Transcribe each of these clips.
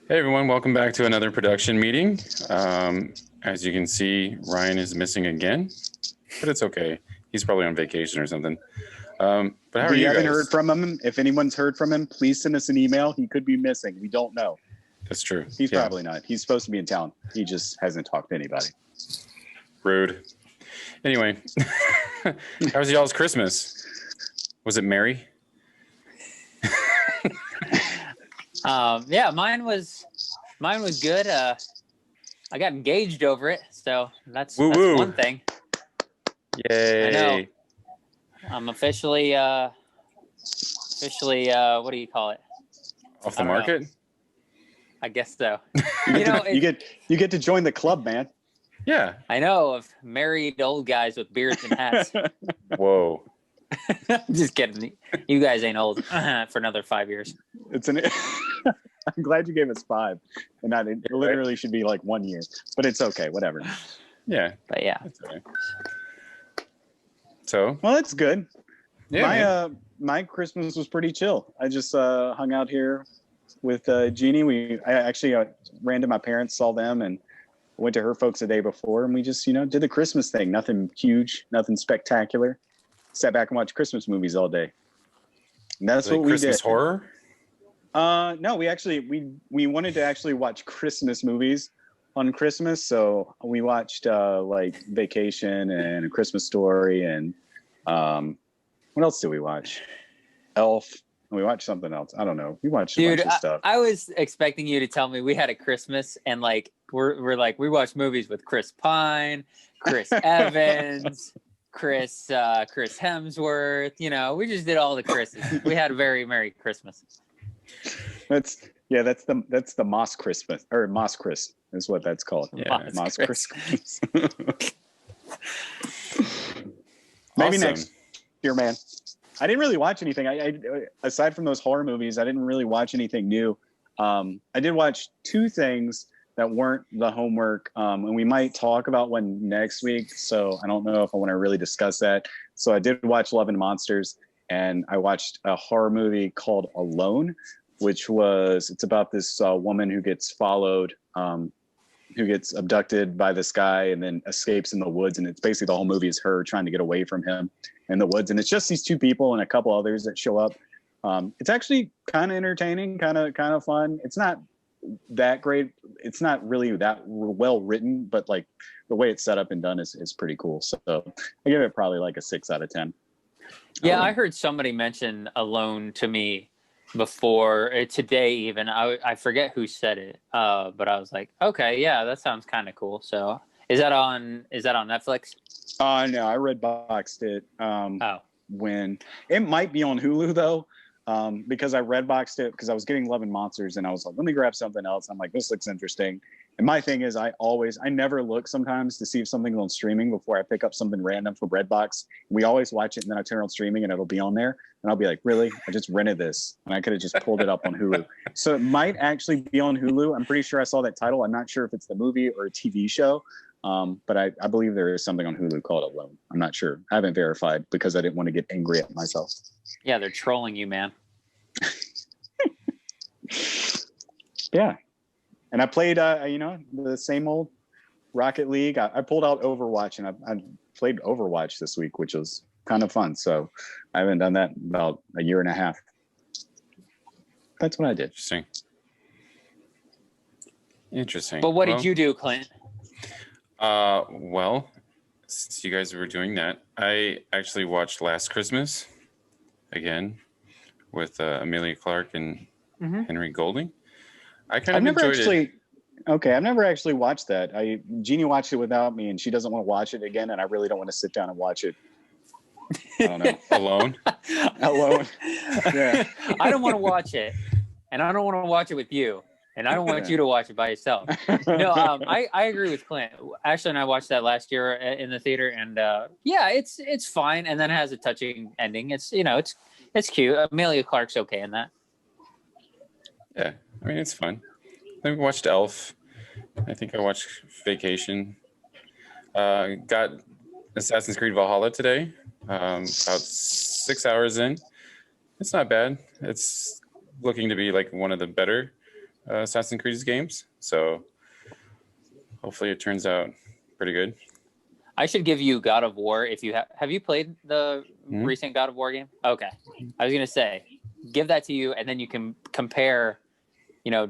Hey everyone, welcome back to another production meeting. As you can see, Ryan is missing again, but it's okay. He's probably on vacation or something. But how are We you haven't guys? heard from him. If anyone's heard from him, please send us an email. He could be missing. We don't know. That's true. He's probably not. He's supposed to be in town. He just hasn't talked to anybody. Rude. Anyway, how was y'all's Christmas? Was it merry? Yeah, mine was good. I got engaged over it, so that's one thing. Yay! I know. I'm officially what do you call it? Off the market? I guess so. You get to join the club, man. Yeah. I know, of married old guys with beards and hats. Whoa. Just kidding. You guys ain't old for another 5 years. I'm glad you gave us 5, and not it literally should be like 1 year, but it's okay, whatever. Yeah. But yeah. Okay. So. Well, it's good. Yeah. My Christmas was pretty chill. I just hung out here with Jeannie. I actually ran to my parents, saw them, and went to her folks the day before, and we just did the Christmas thing. Nothing huge, nothing spectacular. Sat back and watched Christmas movies all day. And that's what we did. Christmas horror? No, we wanted to actually watch Christmas movies on Christmas, so we watched like Vacation and A Christmas Story, and what else did we watch? Elf. And we watched something else. I don't know. We watched a bunch of stuff. I was expecting you to tell me we had a Christmas and like we watched movies with Chris Pine, Chris Evans, Chris Hemsworth. We just did all the Chris's. We had a very Merry Christmas. That's the Moss Christmas, or Moss Chris is what that's called. Yeah, Moss Chris. Maybe next year, man. I didn't really watch anything. I aside from those horror movies, I didn't really watch anything new. I did watch 2 things that weren't the homework, and we might talk about one next week. So I don't know if I want to really discuss that. So I did watch Love and Monsters, and I watched a horror movie called Alone, which it's about this woman who gets followed, who gets abducted by this guy and then escapes in the woods. And it's basically the whole movie is her trying to get away from him in the woods. And it's just these 2 people and a couple others that show up. It's actually kind of entertaining, kind of fun. It's not that great. It's not really that well written, but like the way it's set up and done is pretty cool. So I give it probably like a 6 out of 10. Yeah, I heard somebody mention Alone to me before today even. I forget who said it, but I was like, okay, yeah, that sounds kind of cool. So is that on Netflix? No, I Redboxed it. When it might be on Hulu though, because I Redboxed it because I was getting Love and Monsters and I was like, let me grab something else. I'm like, this looks interesting. And my thing is, I never look sometimes to see if something's on streaming before I pick up something random from Redbox. We always watch it and then I turn on streaming and it'll be on there. And I'll be like, really? I just rented this and I could have just pulled it up on Hulu. So it might actually be on Hulu. I'm pretty sure I saw that title. I'm not sure if it's the movie or a TV show. But I believe there is something on Hulu called Alone. I'm not sure. I haven't verified because I didn't want to get angry at myself. Yeah, they're trolling you, man. Yeah. And I played, the same old Rocket League. I pulled out Overwatch, and I played Overwatch this week, which was kind of fun. So I haven't done that in about a year and a half. That's what I did. Interesting. But what did you do, Clint? Well, since you guys were doing that, I actually watched Last Christmas again with Amelia Clarke and Henry Golding. I've never actually watched that. Jeannie watched it without me, and she doesn't want to watch it again, and I really don't want to sit down and watch it. I don't know. Alone. Yeah. I don't want to watch it, and I don't want to watch it with you, and I don't want you to watch it by yourself. No, I agree with Clint. Ashley and I watched that last year in the theater, and yeah, it's fine, and then it has a touching ending. It's cute. Amelia Clark's okay in that. Yeah, I mean, it's fun. I watched Elf. I think I watched Vacation. Got Assassin's Creed Valhalla today. About 6 hours in. It's not bad. It's looking to be like one of the better Assassin's Creed games. So hopefully it turns out pretty good. I should give you God of War if you have you played the recent God of War game? Okay. I was going to say, give that to you, and then you can compare,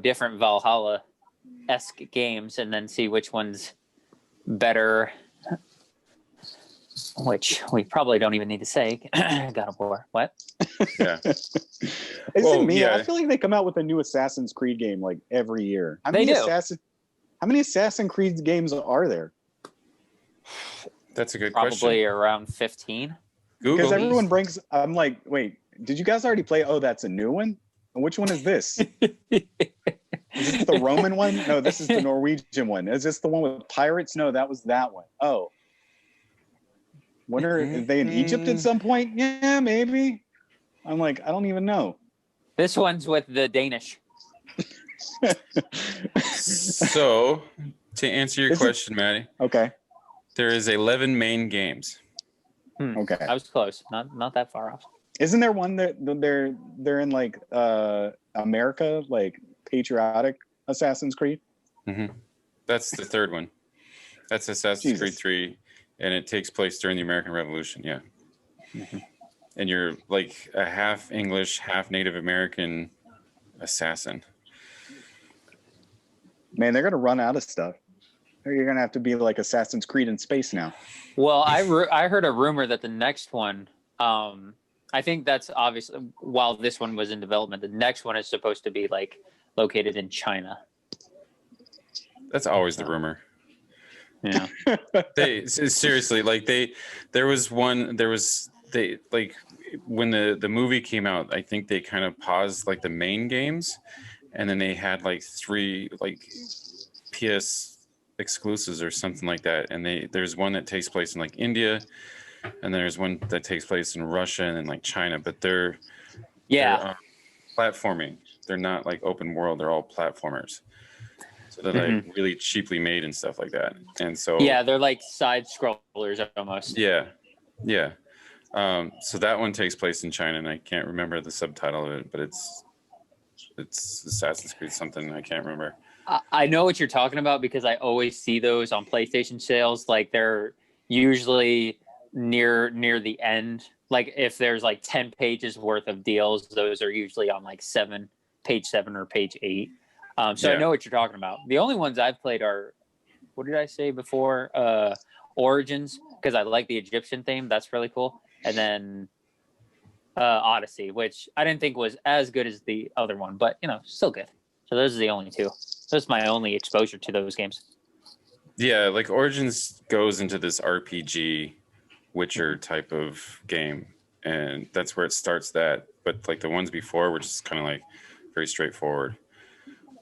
different Valhalla-esque games and then see which one's better, which we probably don't even need to say. God of War. What? Yeah. Is it me? Yeah. I feel like they come out with a new Assassin's Creed game like every year. How many Assassin's Creed games are there? That's a good question. Probably around 15. Because everyone brings. I'm like, wait, did you guys already play? Oh, that's a new one. And which one is this? Is this the Roman one? No, this is the Norwegian one. Is this the one with pirates? No, that was that one. Oh, are they in Egypt at some point? Yeah, maybe. I'm like, I don't even know. This one's with the Danish. So, to answer your question, Maddie. Okay. There is 11 main games. Okay. I was close. Not that far off. Isn't there one that they're in like America, like patriotic Assassin's Creed? Mm-hmm. That's the third one. That's Assassin's Creed 3, and it takes place during the American Revolution. Yeah. Mm-hmm. And you're like a half English, half Native American assassin. Man, they're gonna run out of stuff. You're gonna have to be like Assassin's Creed in space now. Well, I heard a rumor that the next one, I think that's obviously, while this one was in development, the next one is supposed to be like located in China. That's always the rumor. Yeah. Seriously, like when the movie came out, I think they kind of paused like the main games, and then they had like 3 like PS exclusives or something like that, and there's one that takes place in like India, and there's one that takes place in Russia and then like China, but they're platforming. They're not like open world, they're all platformers, so they're like really cheaply made and stuff like that. And so they're like side scrollers almost. So that one takes place in China, and I can't remember the subtitle of it, but it's Assassin's Creed something, I can't remember. I know what you're talking about because I always see those on PlayStation sales. Like they're usually near the end. Like if there's like 10 pages worth of deals, those are usually on like page 7 or page 8. I know what you're talking about. The only ones I've played are, what did I say before? Origins, because I like the Egyptian theme. That's really cool. And then Odyssey, which I didn't think was as good as the other one, but still good. So those are the only 2. That's my only exposure to those games. Yeah, like Origins goes into this RPG Witcher type of game, and that's where it starts that. But like the ones before were just kind of like very straightforward.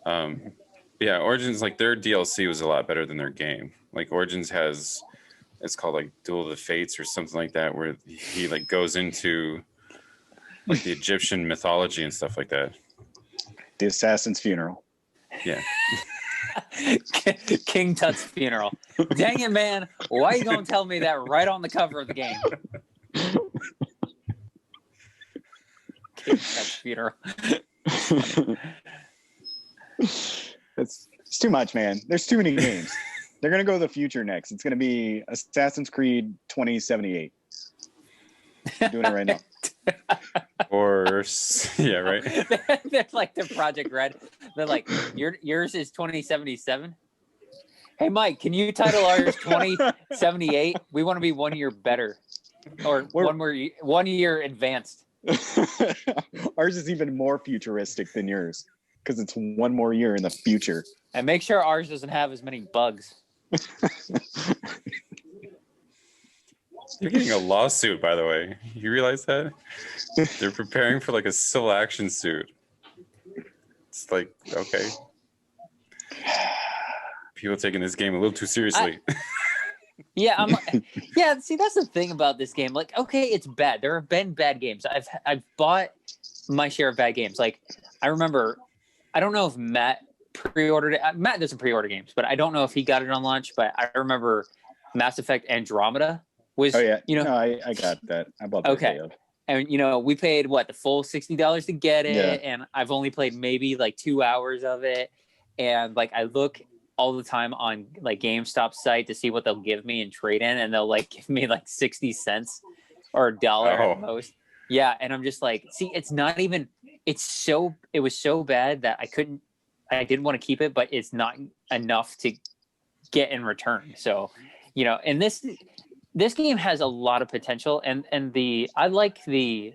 Origins, like their DLC was a lot better than their game. Like Origins it's called like Duel of the Fates or something like that, where he like goes into like the Egyptian mythology and stuff like that. The Assassin's Funeral. Yeah. King Tut's funeral. Dang it, man. Why are you going to tell me that right on the cover of the game? King Tut's funeral. It's too much, man. There's too many games. They're going to go to the future next. It's going to be Assassin's Creed 2078. I'm doing it right now. Or right. They're like the Project Red. They're like, yours is 2077. Hey Mike, can you title ours 2078? We want to be 1 year better, or 1 year advanced. Ours is even more futuristic than yours because it's 1 more year in the future. And make sure ours doesn't have as many bugs. You're getting a lawsuit, by the way. You realize that? They're preparing for like a civil action suit. It's like, okay. People taking this game a little too seriously. See, that's the thing about this game. Like, okay, it's bad. There have been bad games. I've bought my share of bad games. Like, I remember, I don't know if Matt pre-ordered it. Matt doesn't pre-order games, but I don't know if he got it on launch. But I remember Mass Effect Andromeda was. Oh yeah, no, I got that. I bought that. Okay, And we paid the full $60 to get it, Yeah. and I've only played maybe like 2 hours of it. And like I look all the time on like GameStop site to see what they'll give me in trade in, and they'll like give me like 60 cents or $1 at most. Yeah, and I'm just like, see, it's not even. It was so bad that I didn't want to keep it, but it's not enough to get in return. So, and this game has a lot of potential, and I like the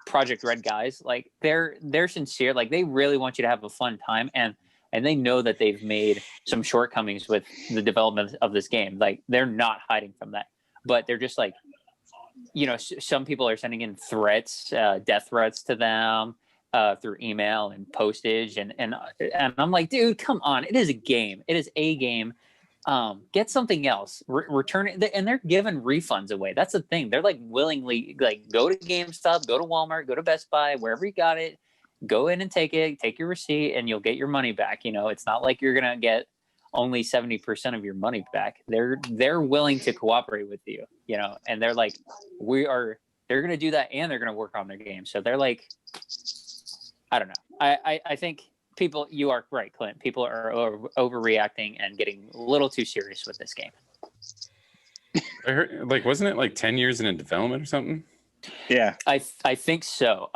Project Red guys. Like they're sincere, like they really want you to have a fun time, and they know that they've made some shortcomings with the development of this game. Like they're not hiding from that, but they're just like, some people are sending in threats, death threats to them through email and postage, and I'm like, dude, come on, it is a game. It is a game. Get something else. Return it, and they're giving refunds away. That's the thing. They're like willingly like go to GameStop, go to Walmart, go to Best Buy, wherever you got it. Go in and take your receipt, and you'll get your money back. It's not like you're gonna get only 70% of your money back. They're willing to cooperate with you, and they're like, they're gonna do that, and they're gonna work on their game. So they're like, I don't know. I think people, you are right, Clint. People are overreacting and getting a little too serious with this game. I heard, like, wasn't it like 10 years in development or something? Yeah, I think so.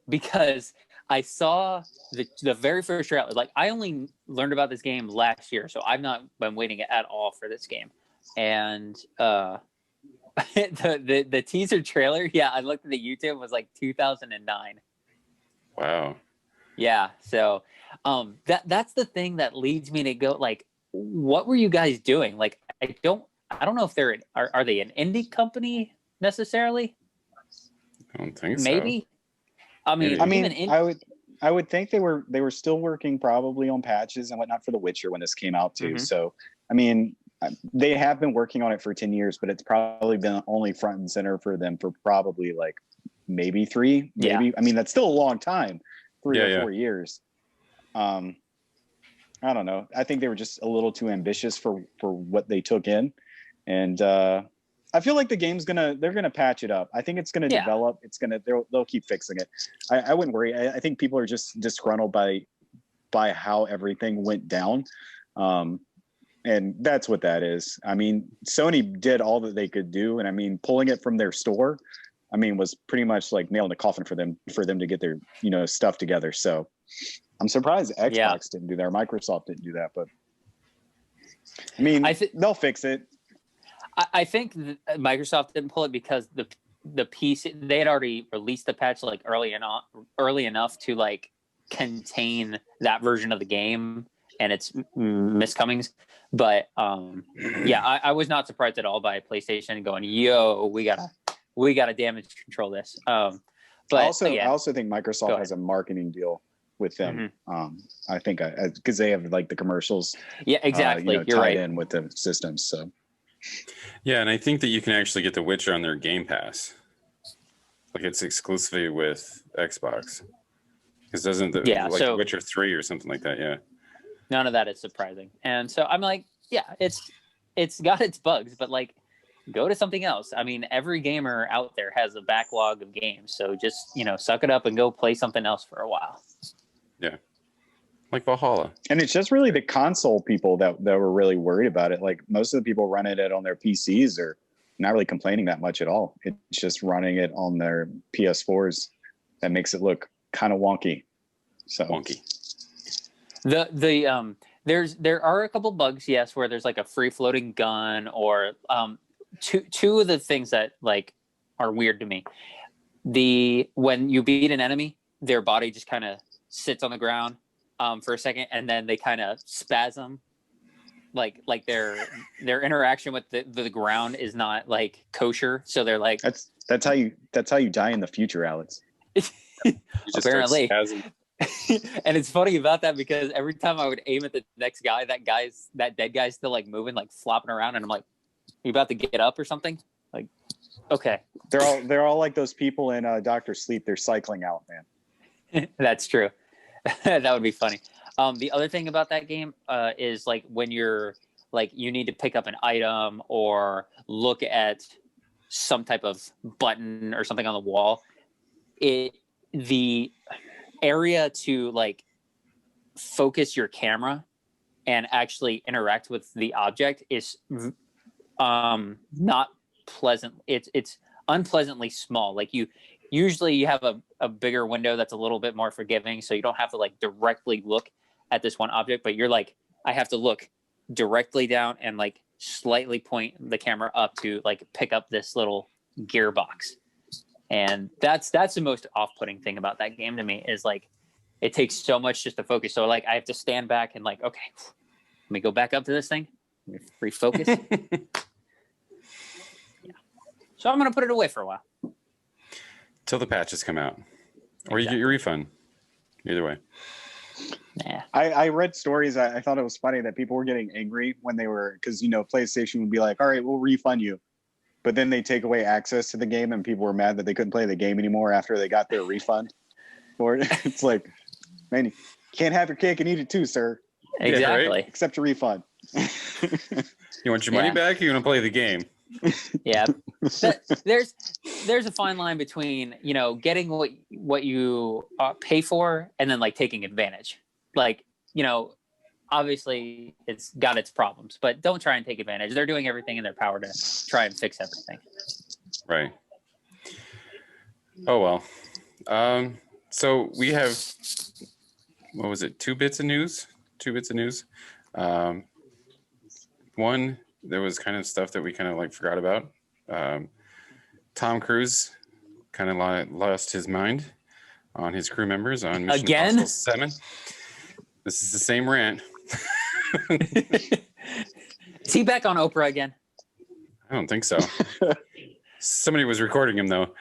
Because I saw the very first trailer. Like I only learned about this game last year, so I've not been waiting at all for this game. And the teaser trailer, yeah, I looked at the YouTube, was like 2009. Wow. Yeah, so that's the thing that leads me to go like, what were you guys doing? Like I don't know if they're are they an indie company necessarily? I don't think Maybe. so. I mean, I would think they were still working probably on patches and whatnot for The Witcher when this came out too. Mm-hmm. So I mean, they have been working on it for 10 years, but it's probably been only front and center for them for probably like maybe 3. Maybe. Yeah. I mean, that's still a long time, 3 or 4 years. I don't know. I think they were just a little too ambitious for what they took in, and I feel like the game's they're gonna patch it up. I think it's gonna develop. They'll keep fixing it. I wouldn't worry. I think people are just disgruntled by how everything went down. And that's what that is. I mean, Sony did all that they could do. And I mean, pulling it from their store, I mean, was pretty much like nail in the coffin for them to get their, stuff together. So I'm surprised Xbox didn't do that, or Microsoft didn't do that, but I mean, they'll fix it. I think Microsoft didn't pull it because the PC, they had already released the patch like early enough to like contain that version of the game and its miscomings. But I was not surprised at all by PlayStation going, "Yo, we gotta damage control this." But I also think Microsoft has a marketing deal with them. Mm-hmm. I think because they have like the commercials. Yeah, exactly. You're tied right. in with the systems. So. Yeah, and I think that you can actually get The Witcher on their Game Pass. Like it's exclusively with Xbox. Because doesn't Witcher 3 or something like that, yeah. None of that is surprising. And so I'm like, yeah, it's got its bugs, but like go to something else. I mean, every gamer out there has a backlog of games. So just, suck it up and go play something else for a while. Yeah. Like Valhalla. And it's just really the console people that were really worried about it. Like most of the people running it on their PCs are not really complaining that much at all. It's just running it on their PS4s that makes it look kind of wonky. So wonky. There are a couple bugs, yes, where there's like a free floating gun, or two of the things that like are weird to me. When you beat an enemy, their body just kind of sits on the ground for a second, and then they kind of spasm, like their interaction with the ground is not like kosher, so they're like that's how you die in the future, Alex. Apparently. And it's funny about that because every time I would aim at the next guy, that dead guy's still like moving, like flopping around, and I'm like, you about to get up or something? Like, okay. They're all like those people in Dr. Sleep. They're cycling out, man. That's true. That would be funny. The other thing about that game is like when you're like you need to pick up an item or look at some type of button or something on the wall, the area to like focus your camera and actually interact with the object is not pleasant. It's unpleasantly small. Like you have a bigger window that's a little bit more forgiving, so you don't have to like directly look at this one object, but you're like, I have to look directly down and like slightly point the camera up to like pick up this little gearbox. And that's the most off-putting thing about that game to me, is like it takes so much just to focus. So like I have to stand back and like, okay, let me go back up to this thing, refocus. Yeah. So I'm gonna put it away for a while till the patches come out, or you get your refund. Either way. Nah. I read stories. I thought it was funny that people were getting angry when they were, because PlayStation would be like, all right, we'll refund you, but then they take away access to the game, and people were mad that they couldn't play the game anymore after they got their refund for it. It's like, man, you can't have your cake and eat it too, sir. Exactly. Yeah, right? Accept your refund. You want your money back, or you want to play the game? Yeah. There's a fine line between getting what you pay for and then like taking advantage. Like obviously it's got its problems, but don't try and take advantage. They're doing everything in their power to try and fix everything. Right. Oh well. So we have, what was it? Two bits of news. One, there was kind of stuff that we kind of like forgot about. Tom Cruise kind of lost his mind on his crew members on Mission Impossible 7. This is the same rant. Is he back on Oprah again? I don't think so. Somebody was recording him though.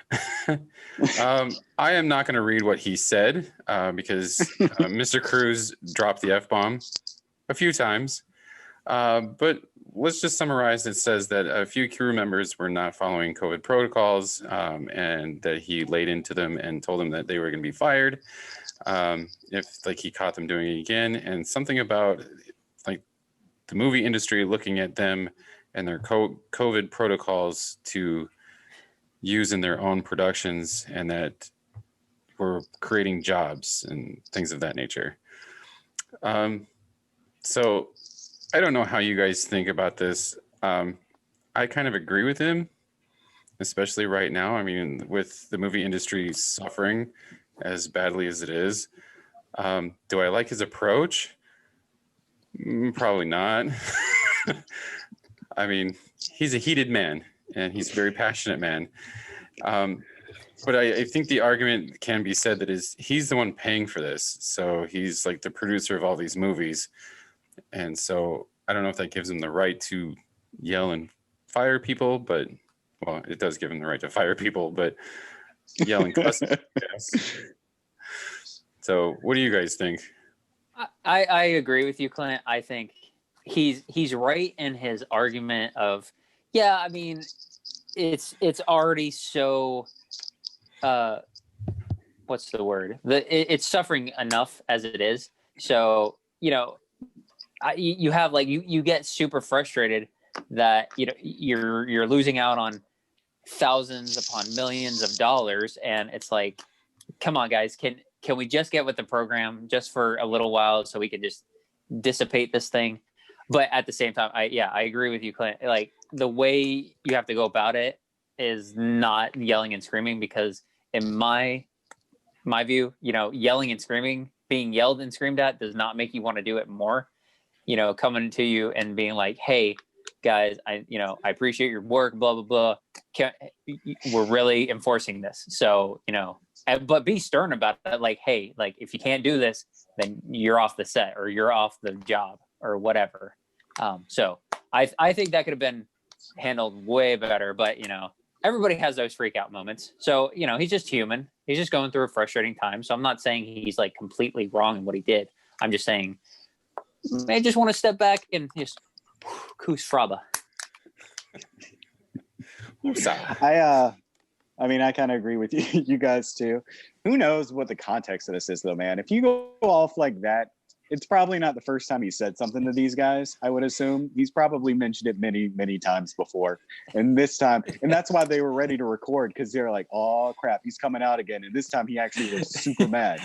I am not going to read what he said because Mr. Cruise dropped the F-bomb a few times. But let's just summarize. It says that a few crew members were not following COVID protocols, and that he laid into them and told them that they were going to be fired if like he caught them doing it again. And something about like the movie industry looking at them and their COVID protocols to use in their own productions, and that we're creating jobs and things of that nature. So I don't know how you guys think about this. I kind of agree with him, especially right now. I mean, with the movie industry suffering as badly as it is. Do I like his approach? Probably not. I mean, he's a heated man, and he's a very passionate man. But I think the argument can be said that he's the one paying for this. So he's like the producer of all these movies. And so I don't know if that gives him the right to yell and fire people, but well, it does give him the right to fire people, but yell and cuss. Yes. So what do you guys think? I agree with you, Clint. I think he's right in his argument of, yeah, I mean, it's already so what's the word? It's suffering enough as it is. So, you have like you get super frustrated that you're losing out on thousands upon millions of dollars, and it's like, come on, guys, can we just get with the program just for a little while so we can just dissipate this thing? But at the same time, I agree with you, Clint. Like the way you have to go about it is not yelling and screaming, because in my view, yelling and screaming, being yelled and screamed at does not make you want to do it more. Coming to you and being like, hey guys, I appreciate your work, blah, blah, blah. We're really enforcing this. So, but be stern about it. Like, hey, like if you can't do this, then you're off the set or you're off the job or whatever. So I think that could have been handled way better, but everybody has those freak out moments. So, he's just human. He's just going through a frustrating time. So I'm not saying he's like completely wrong in what he did. I'm just saying, I just want to step back and just Koos Fraba. I mean, I kind of agree with you guys too. Who knows what the context of this is though, man? If you go off like that it's probably not the first time he said something to these guys. I would assume he's probably mentioned it many, many times before. And this time, and that's why they were ready to record, because they're like, "Oh crap, he's coming out again." And this time, he actually was super mad.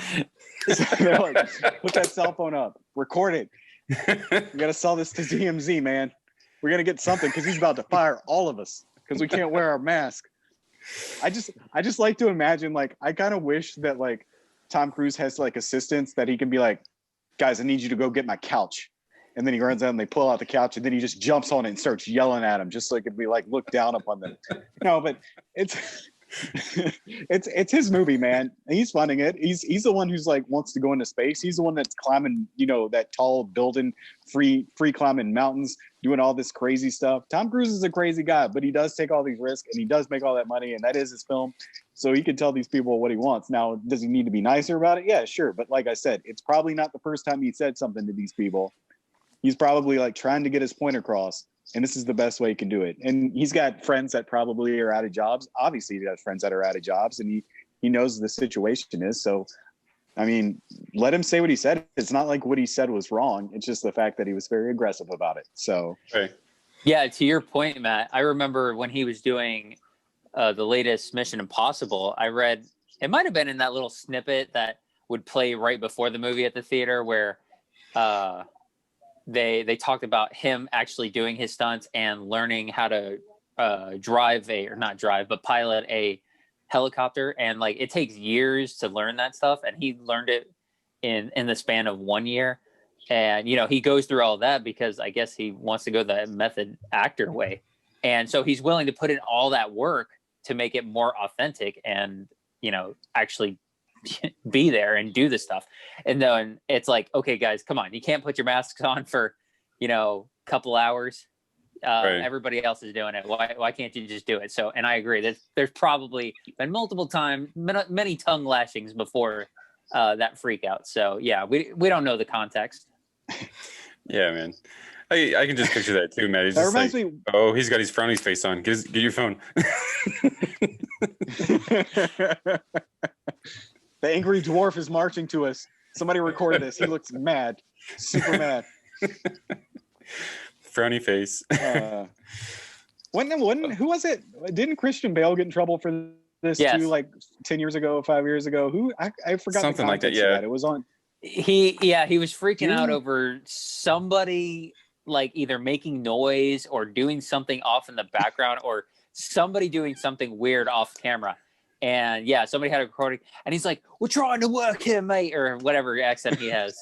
So they're like, "Put that cell phone up, record it. We got to sell this to DMZ, man. We're gonna get something because he's about to fire all of us because we can't wear our mask." I just like to imagine, like, I kind of wish that like Tom Cruise has like assistants that he can be like, "Guys, I need you to go get my couch." And then he runs out and they pull out the couch and then he just jumps on it and starts yelling at him just so it could be like look down upon them. No, but it's it's his movie, man. And he's funding it. He's the one who's like wants to go into space. He's the one that's climbing, that tall building, free climbing mountains, doing all this crazy stuff. Tom Cruise is a crazy guy, but he does take all these risks and he does make all that money, and that is his film. So he can tell these people what he wants. Now, does he need to be nicer about it? Yeah, sure. But like I said, it's probably not the first time he said something to these people. He's probably like trying to get his point across, and this is the best way he can do it. And he's got friends that probably are out of jobs. Obviously, he has friends that are out of jobs, and he knows the situation is. So, I mean, let him say what he said. It's not like what he said was wrong. It's just the fact that he was very aggressive about it. So, right. Yeah, to your point, Matt, I remember when he was doing the latest Mission Impossible, I read, it might have been in that little snippet that would play right before the movie at the theater where they talked about him actually doing his stunts and learning how to pilot a helicopter. And like, it takes years to learn that stuff. And he learned it in the span of 1 year. And, he goes through all that because I guess he wants to go the method actor way. And so he's willing to put in all that work to make it more authentic and, actually be there and do the stuff. And then it's like, okay, guys, come on. You can't put your masks on for, couple hours. Right. Everybody else is doing it. Why can't you just do it? So, and I agree. There's probably been multiple times, many tongue lashings before that freak out. So yeah, we don't know the context. Yeah, man. I can just picture that too, Matt. He's just like, oh, he's got his frowny face on. Get your phone. The angry dwarf is marching to us. Somebody recorded this. He looks mad, super mad. Frowny face. Who was it? Didn't Christian Bale get in trouble for this too? Like 10 years ago, 5 years ago? Who I forgot something like that. Yeah, it was on. He was freaking out over somebody like either making noise or doing something off in the background or somebody doing something weird off camera. And yeah, somebody had a recording and he's like, "We're trying to work here, mate," or whatever accent he has.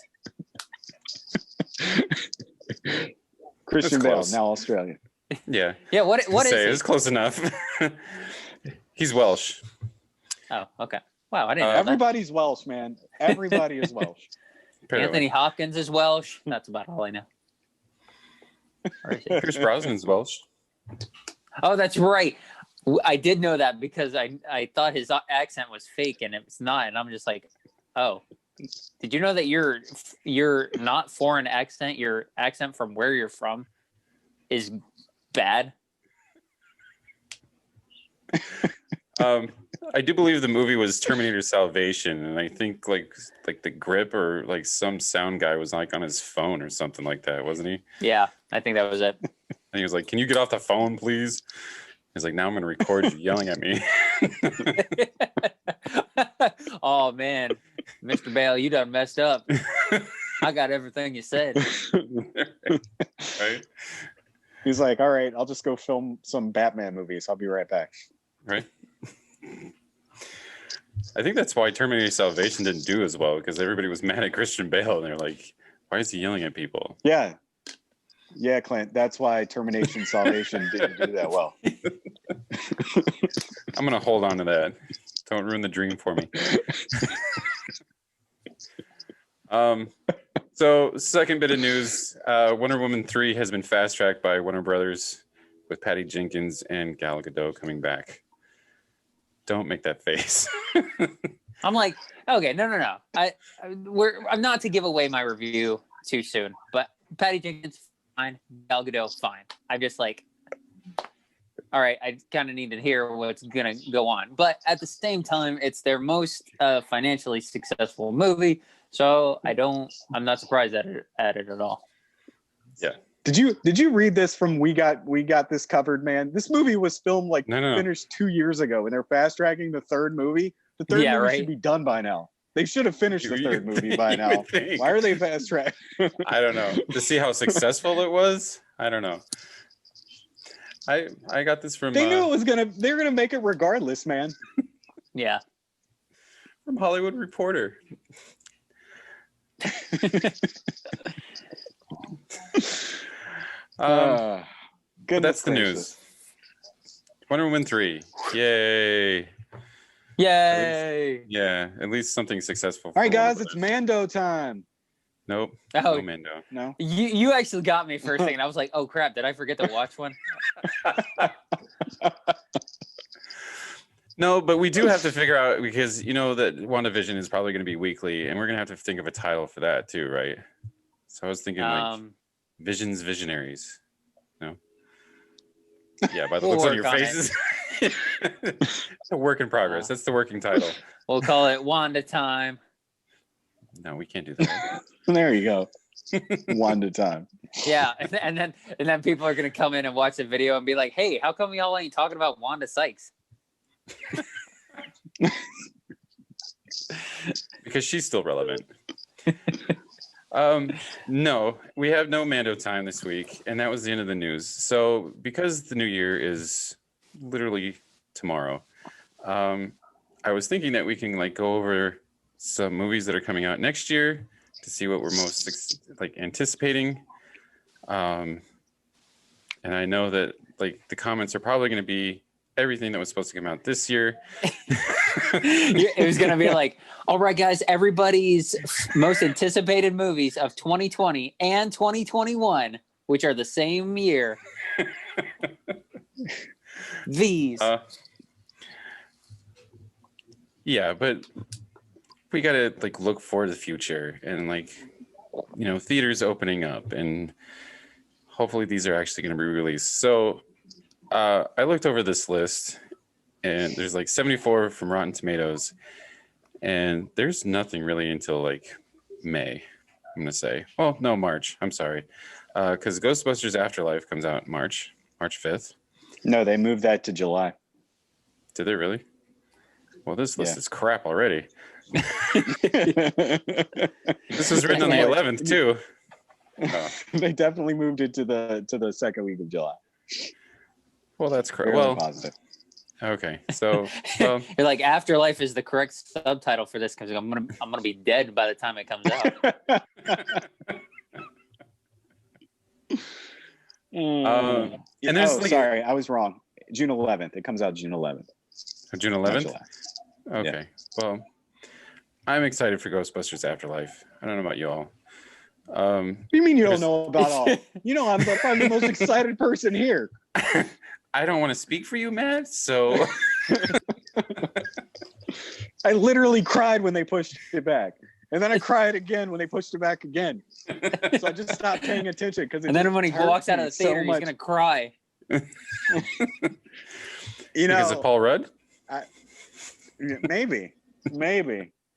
Christian Bale, now Australian. Yeah. Yeah, what is he? It's close enough. He's Welsh. Oh, okay. Wow, I didn't know everybody's that. Welsh, man. Everybody is Welsh. Anthony Hopkins is Welsh. That's about all I know. Pierce Brosnan's Welsh. Oh, that's right. I did know that because I thought his accent was fake and it's not. And I'm just like, oh, did you know that your not foreign accent, your accent from where you're from is bad? I do believe the movie was Terminator Salvation, and I think like the grip or like some sound guy was like on his phone or something like that, wasn't he? Yeah, I think that was it. And he was like, "Can you get off the phone, please?" He's like, "Now I'm going to record you yelling at me." Oh man, Mr. Bale, you done messed up. I got everything you said. Right? He's like, "All right, I'll just go film some Batman movies. I'll be right back." Right. I think that's why Terminator Salvation didn't do as well, because everybody was mad at Christian Bale and they're like, "Why is he yelling at people?" Yeah, Clint, that's why Termination Salvation didn't do that well. I'm going to hold on to that. Don't ruin the dream for me. So second bit of news, Wonder Woman 3 has been fast-tracked by Warner Brothers with Patty Jenkins and Gal Gadot coming back. Don't make that face. I'm like, okay, no. I'm not to give away my review too soon, but Patty Jenkins, fine. Gal Gadot, fine. I'm just like, all right, I kind of need to hear what's going to go on. But at the same time, it's their most financially successful movie. So I'm not surprised at it at all. Yeah. Did you read this from We Got This Covered, man? This movie was filmed No. finished 2 years ago, and they're fast tracking the third movie. The third movie should be done by now. They should have finished the third movie by now. Why are they fast tracking? I don't know. To see how successful it was? I don't know. I got this from. They knew they were gonna make it regardless, man. Yeah. From Hollywood Reporter. But that's the news. Wonder Woman 3. Yay. Yay. At least something successful. All right, guys, it's Mando time. Nope. Oh, no Mando. No. You actually got me for a second. I was like, oh crap, did I forget to watch one? No, but we do have to figure out, because you know that WandaVision is probably going to be weekly, and we're going to have to think of a title for that tue, right? So I was thinking like Vision's Visionaries. No? Yeah, by the looks on your faces. It's a work in progress. That's the working title. We'll call it Wanda Time. No, we can't do that. There you go. Wanda Time. Yeah, and then people are going to come in and watch the video and be like, hey, how come y'all ain't talking about Wanda Sykes? Because she's still relevant. No, we have no Mando time this week, and that was the end of the news. So because the new year is literally tomorrow, I was thinking that we can like go over some movies that are coming out next year to see what we're most like anticipating. And I know that like the comments are probably going to be everything that was supposed to come out this year. It was going to be like, all right, guys, everybody's most anticipated movies of 2020 and 2021, which are the same year. These. Yeah, but we got to like look for the future and like, you know, theaters opening up, and hopefully these are actually going to be released. So I looked over this list, and there's like 74 from Rotten Tomatoes, and there's nothing really until like May, I'm gonna say. Well, no, March. I'm sorry, because Ghostbusters Afterlife comes out in March 5th. No, they moved that to July. Did they really? Well, this list is crap already. This was written on the 11th too. They definitely moved it to the second week of July. Well, that's correct. Well, positive. Okay, so well, you're like, Afterlife is the correct subtitle for this because I'm gonna be dead by the time it comes out. And there's sorry, I was wrong. June 11th. It comes out June 11th. June 11th. Okay. Yeah. Well, I'm excited for Ghostbusters Afterlife. I don't know about y'all. What do you mean you don't know about all? You know, I'm probably the most excited person here. I don't want to speak for you, Matt. So I literally cried when they pushed it back, and then I cried again when they pushed it back again. So I just stopped paying attention because. And then when he walks out of the theater, he's gonna cry. You know, because of Paul Rudd. Maybe.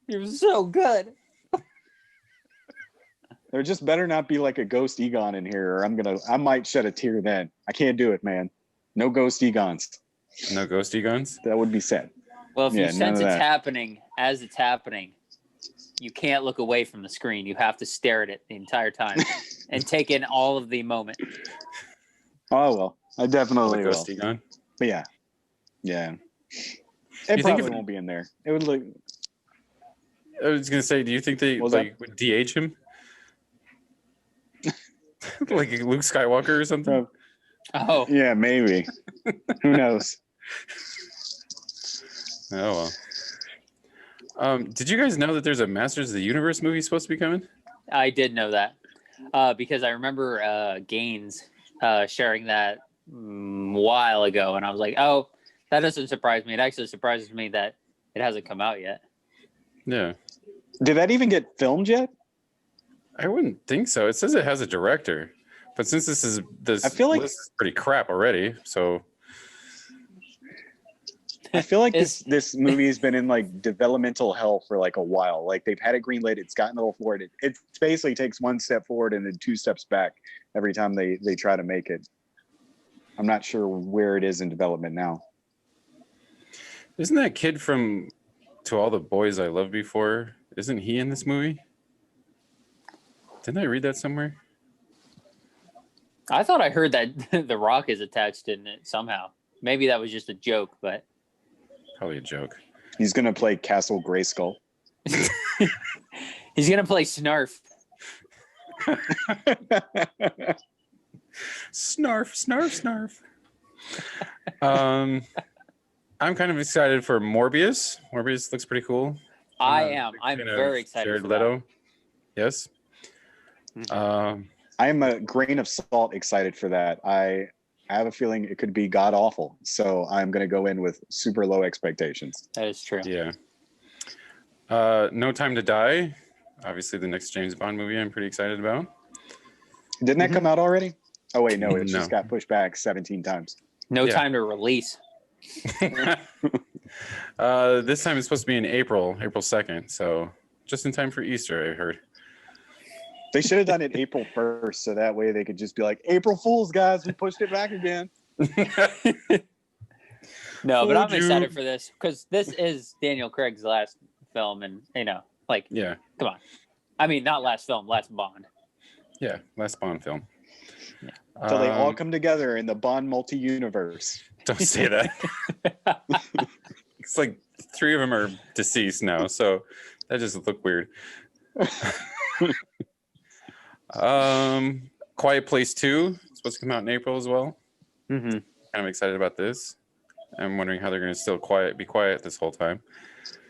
You're so good. There just better not be like a ghost Egon in here, or I might shed a tear then. I can't do it, man. No ghost Egons. No ghost Egons? That would be sad. Well, if you sense it's happening as it's happening, you can't look away from the screen. You have to stare at it the entire time and take in all of the moment. Oh, well, I definitely will. Ghost Egon? But yeah. It probably won't be in there. It would look. I was going to say, do you think they would de-age him? Like Luke Skywalker or something? Oh. Yeah, maybe. Who knows? Oh, well. Did you guys know that there's a Masters of the Universe movie supposed to be coming? I did know that because I remember Gaines sharing that a while ago, and I was like, oh, that doesn't surprise me. It actually surprises me that it hasn't come out yet. Yeah. Did that even get filmed yet? I wouldn't think so. It says it has a director, but since I feel like this is pretty crap already, so I feel like this movie has been in like developmental hell for like a while. Like they've had it greenlit, it's gotten a little forward. It basically takes one step forward and then two steps back every time they try to make it. I'm not sure where it is in development now. Isn't that kid from To All the Boys I Loved Before? Isn't he in this movie? Didn't I read that somewhere? I thought I heard that The Rock is attached in it somehow. Maybe that was just a joke, but probably a joke. He's gonna play Castle Grayskull. He's gonna play Snarf. Snarf. I'm kind of excited for Morbius. Morbius looks pretty cool. I am. I'm very excited Jared for Leto. that. Yes. I am a grain of salt excited for that. I have a feeling it could be god awful, so I'm going to go in with super low expectations. That is true. Yeah. No Time to Die. Obviously, the next James Bond movie I'm pretty excited about. Didn't that come out already? Oh wait, no, it just got pushed back 17 times. No time to release. This time it's supposed to be in April 2nd, so just in time for Easter, I heard. They should have done it April 1st, so that way they could just be like, April Fools, guys, we pushed it back again. No, but I'm excited for this because this is Daniel Craig's last film, and come on. I mean, not last film, last Bond. Yeah, last Bond film. Yeah. So they all come together in the Bond multi-universe. Don't say that. It's like 3 of them are deceased now, so that just look weird. Quiet Place 2 is supposed to come out in April as well. Mm-hmm. Kind of excited about this. I'm wondering how they're going to still be quiet this whole time.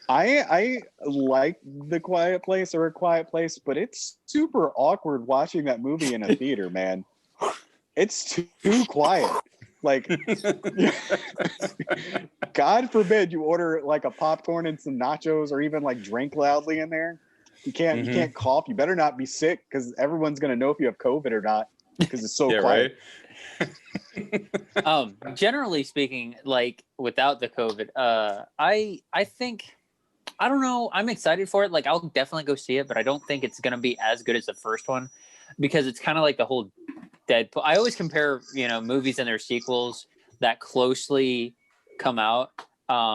I like The Quiet Place or A Quiet Place, but it's super awkward watching that movie in a theater, man. It's too quiet. Like, God forbid you order like a popcorn and some nachos or even like drink loudly in there. You can't cough. You better not be sick because everyone's gonna know if you have COVID or not because it's so quiet. Right? Generally speaking, like without the COVID, I think I don't know. I'm excited for it. Like I'll definitely go see it, but I don't think it's gonna be as good as the first one because it's kind of like the whole Deadpool. I always compare movies and their sequels that closely come out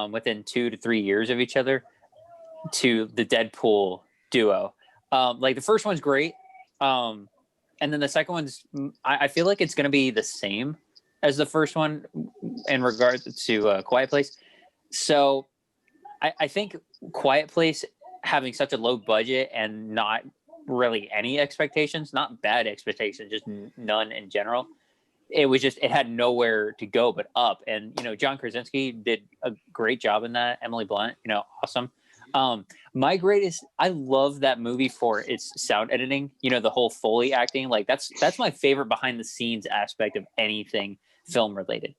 within 2 to 3 years of each other to the Deadpool duo. Like the first one's great, and then the second one's I feel like it's going to be the same as the first one in regards to Quiet Place. So I think Quiet Place having such a low budget and not really any expectations, not bad expectations, just none in general. It had nowhere to go but up. And John Krasinski did a great job in that. Emily Blunt, awesome. I love that movie for its sound editing, the whole Foley acting. Like that's my favorite behind the scenes aspect of anything film related.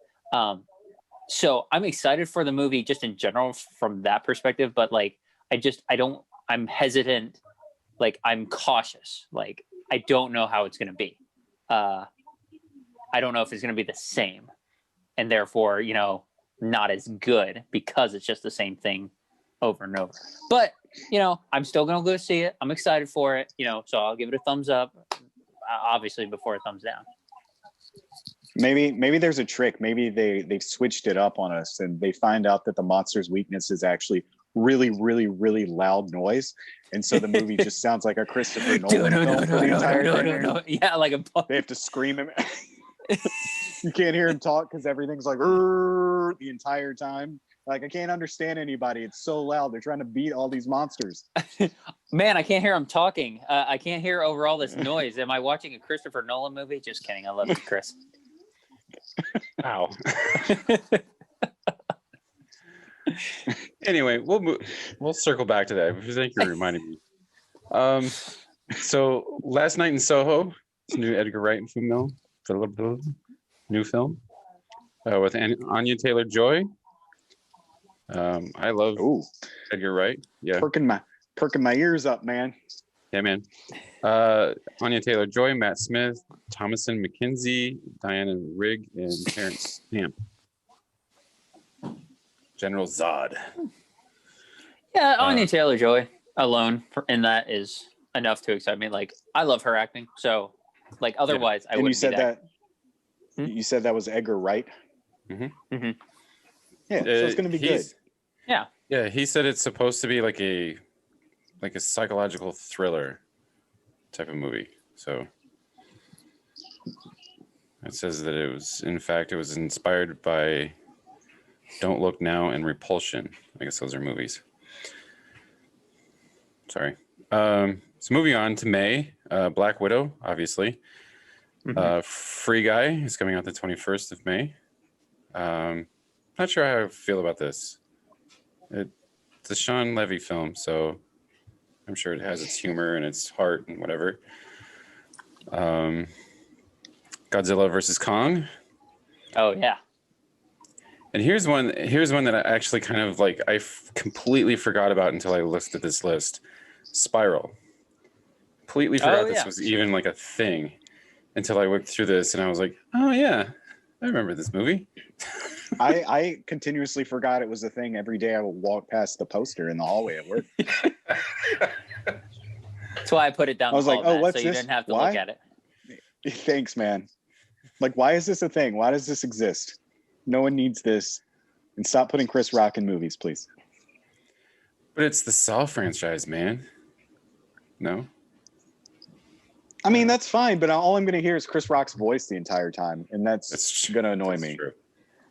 So I'm excited for the movie just in general from that perspective, but like I'm hesitant. Like I'm cautious. Like I don't know how it's going to be. I don't know if it's going to be the same and therefore, not as good because it's just the same thing over and over. But, I'm still going to go see it. I'm excited for it, so I'll give it a thumbs up, obviously before a thumbs down. Maybe there's a trick. Maybe they've switched it up on us and they find out that the monster's weakness is actually really, really, really loud noise. And so the movie just sounds like a Christopher Nolan film for the entire time. No. Yeah, like they have to scream him. You can't hear him talk because everything's like the entire time. Like I can't understand anybody. It's so loud. They're trying to beat all these monsters. Man, I can't hear him talking. I can't hear over all this noise. Am I watching a Christopher Nolan movie? Just kidding. I love you, Chris. Ow. Anyway, we'll circle back to that because I think you're reminding me. So Last Night in Soho, it's a new Edgar Wright film, new film with Anya Taylor-Joy. I love Edgar Wright. Yeah, perking my ears up, man. Yeah, man. Anya Taylor-Joy, Matt Smith, Thomasin McKenzie, Diana Rigg, and Terrence Stamp. General Zod. Yeah, Anya Taylor-Joy alone in that is enough to excite me. Like, I love her acting, so like otherwise I wouldn't. And you said that. You said that was Edgar Wright. Mm-hmm. Mm-hmm. Yeah, so it's going to be good. Yeah. Yeah, he said it's supposed to be like a psychological thriller type of movie. So it says that it was inspired by Don't Look Now and Repulsion. I guess those are movies. Sorry. So moving on to May, Black Widow, obviously. Mm-hmm. Free Guy is coming out the 21st of May. Not sure how I feel about this. It's a Sean Levy film, so I'm sure it has its humor and its heart and whatever. Godzilla versus Kong. Oh yeah. And here's one that I actually kind of like completely forgot about until I looked at this list. Spiral. Completely forgot this was even like a thing until I looked through this and I was like, oh yeah, I remember this movie. I continuously forgot it was a thing every day I would walk past the poster in the hallway at work. That's why I put it down. I was like, oh, what's so you this? didn't have to Why? look at it. Thanks, man. Like, why is this a thing? Why does this exist? No one needs this. And stop putting Chris Rock in movies, please. But it's the Saw franchise, man. No? I mean, that's fine, but all I'm going to hear is Chris Rock's voice the entire time, and that's going to annoy me. True.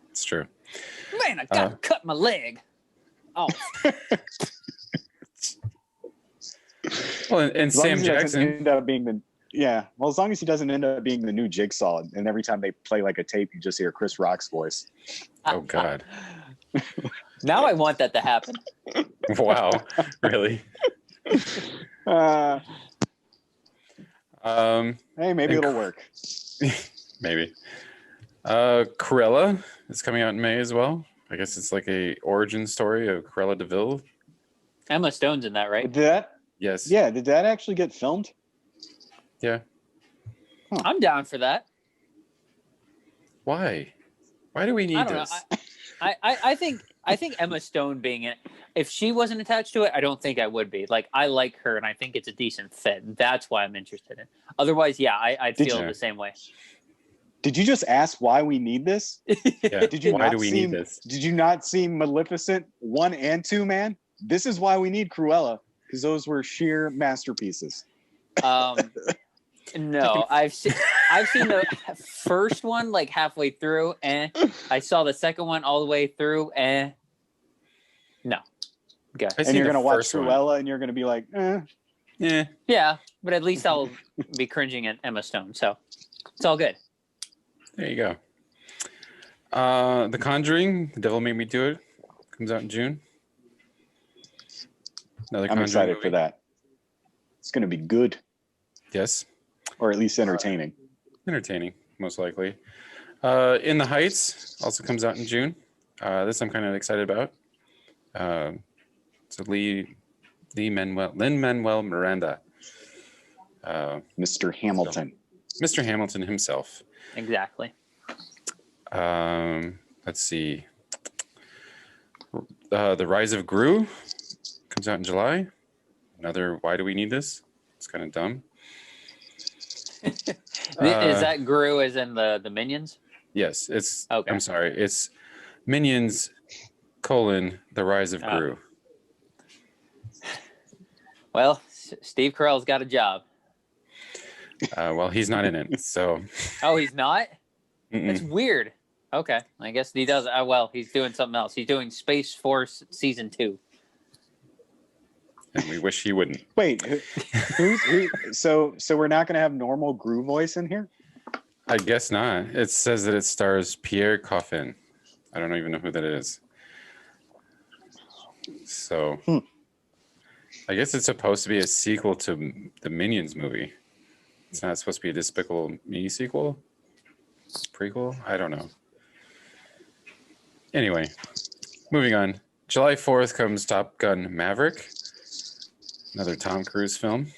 It's true. Man, I got to cut my leg. Oh. Well, and Sam Jackson end up being well, as long as he doesn't end up being the new Jigsaw, and every time they play like a tape, you just hear Chris Rock's voice. Oh God! Now I want that to happen. Wow, really? Hey, maybe it'll work. Maybe. Cruella is coming out in May as well. I guess it's like a origin story of Cruella de Vil. Emma Stone's in that, right? Did that? Yes. Yeah. Did that actually get filmed? Yeah. Huh. I'm down for that. Why? Why do we need this? I think Emma Stone being in it, if she wasn't attached to it, I don't think I would be. Like, I like her and I think it's a decent fit. That's why I'm interested in it. Otherwise, yeah, I'd feel the same way. Did you just ask why we need this? Yeah. Why do we need this? Did you not see Maleficent 1 and 2, man? This is why we need Cruella, because those were sheer masterpieces. No, I've seen the first one like halfway through, and I saw the second one all the way through, and no. Okay. And you're gonna watch Cruella, and you're gonna be like, yeah, yeah, but at least I'll be cringing at Emma Stone, so it's all good. There you go. The Conjuring, The Devil Made Me Do It, comes out in June. I'm excited for that. It's gonna be good. Yes. Or at least entertaining. Entertaining, most likely. In the Heights also comes out in June. This I'm kind of excited about. So Lin-Manuel Miranda. Mr. Hamilton. So, Mr. Hamilton himself. Exactly. Let's see. The Rise of Gru comes out in July. Another, why do we need this? It's kind of dumb. Is that Gru as in the Minions? Yes, it's. Okay. I'm sorry. It's Minions: The Rise of Gru. Well, Steve Carell's got a job. Well, he's not in it, so. Oh, he's not? Mm-mm. That's weird. Okay, I guess he does. Well, he's doing something else. He's doing Space Force Season 2. And we wish he wouldn't. Wait, who? So we're not going to have normal Gru voice in here? I guess not. It says that it stars Pierre Coffin. I don't even know who that is. So, I guess it's supposed to be a sequel to the Minions movie. It's not supposed to be a Despicable Me sequel? Prequel? I don't know. Anyway, moving on. July 4th comes Top Gun Maverick. Another Tom Cruise film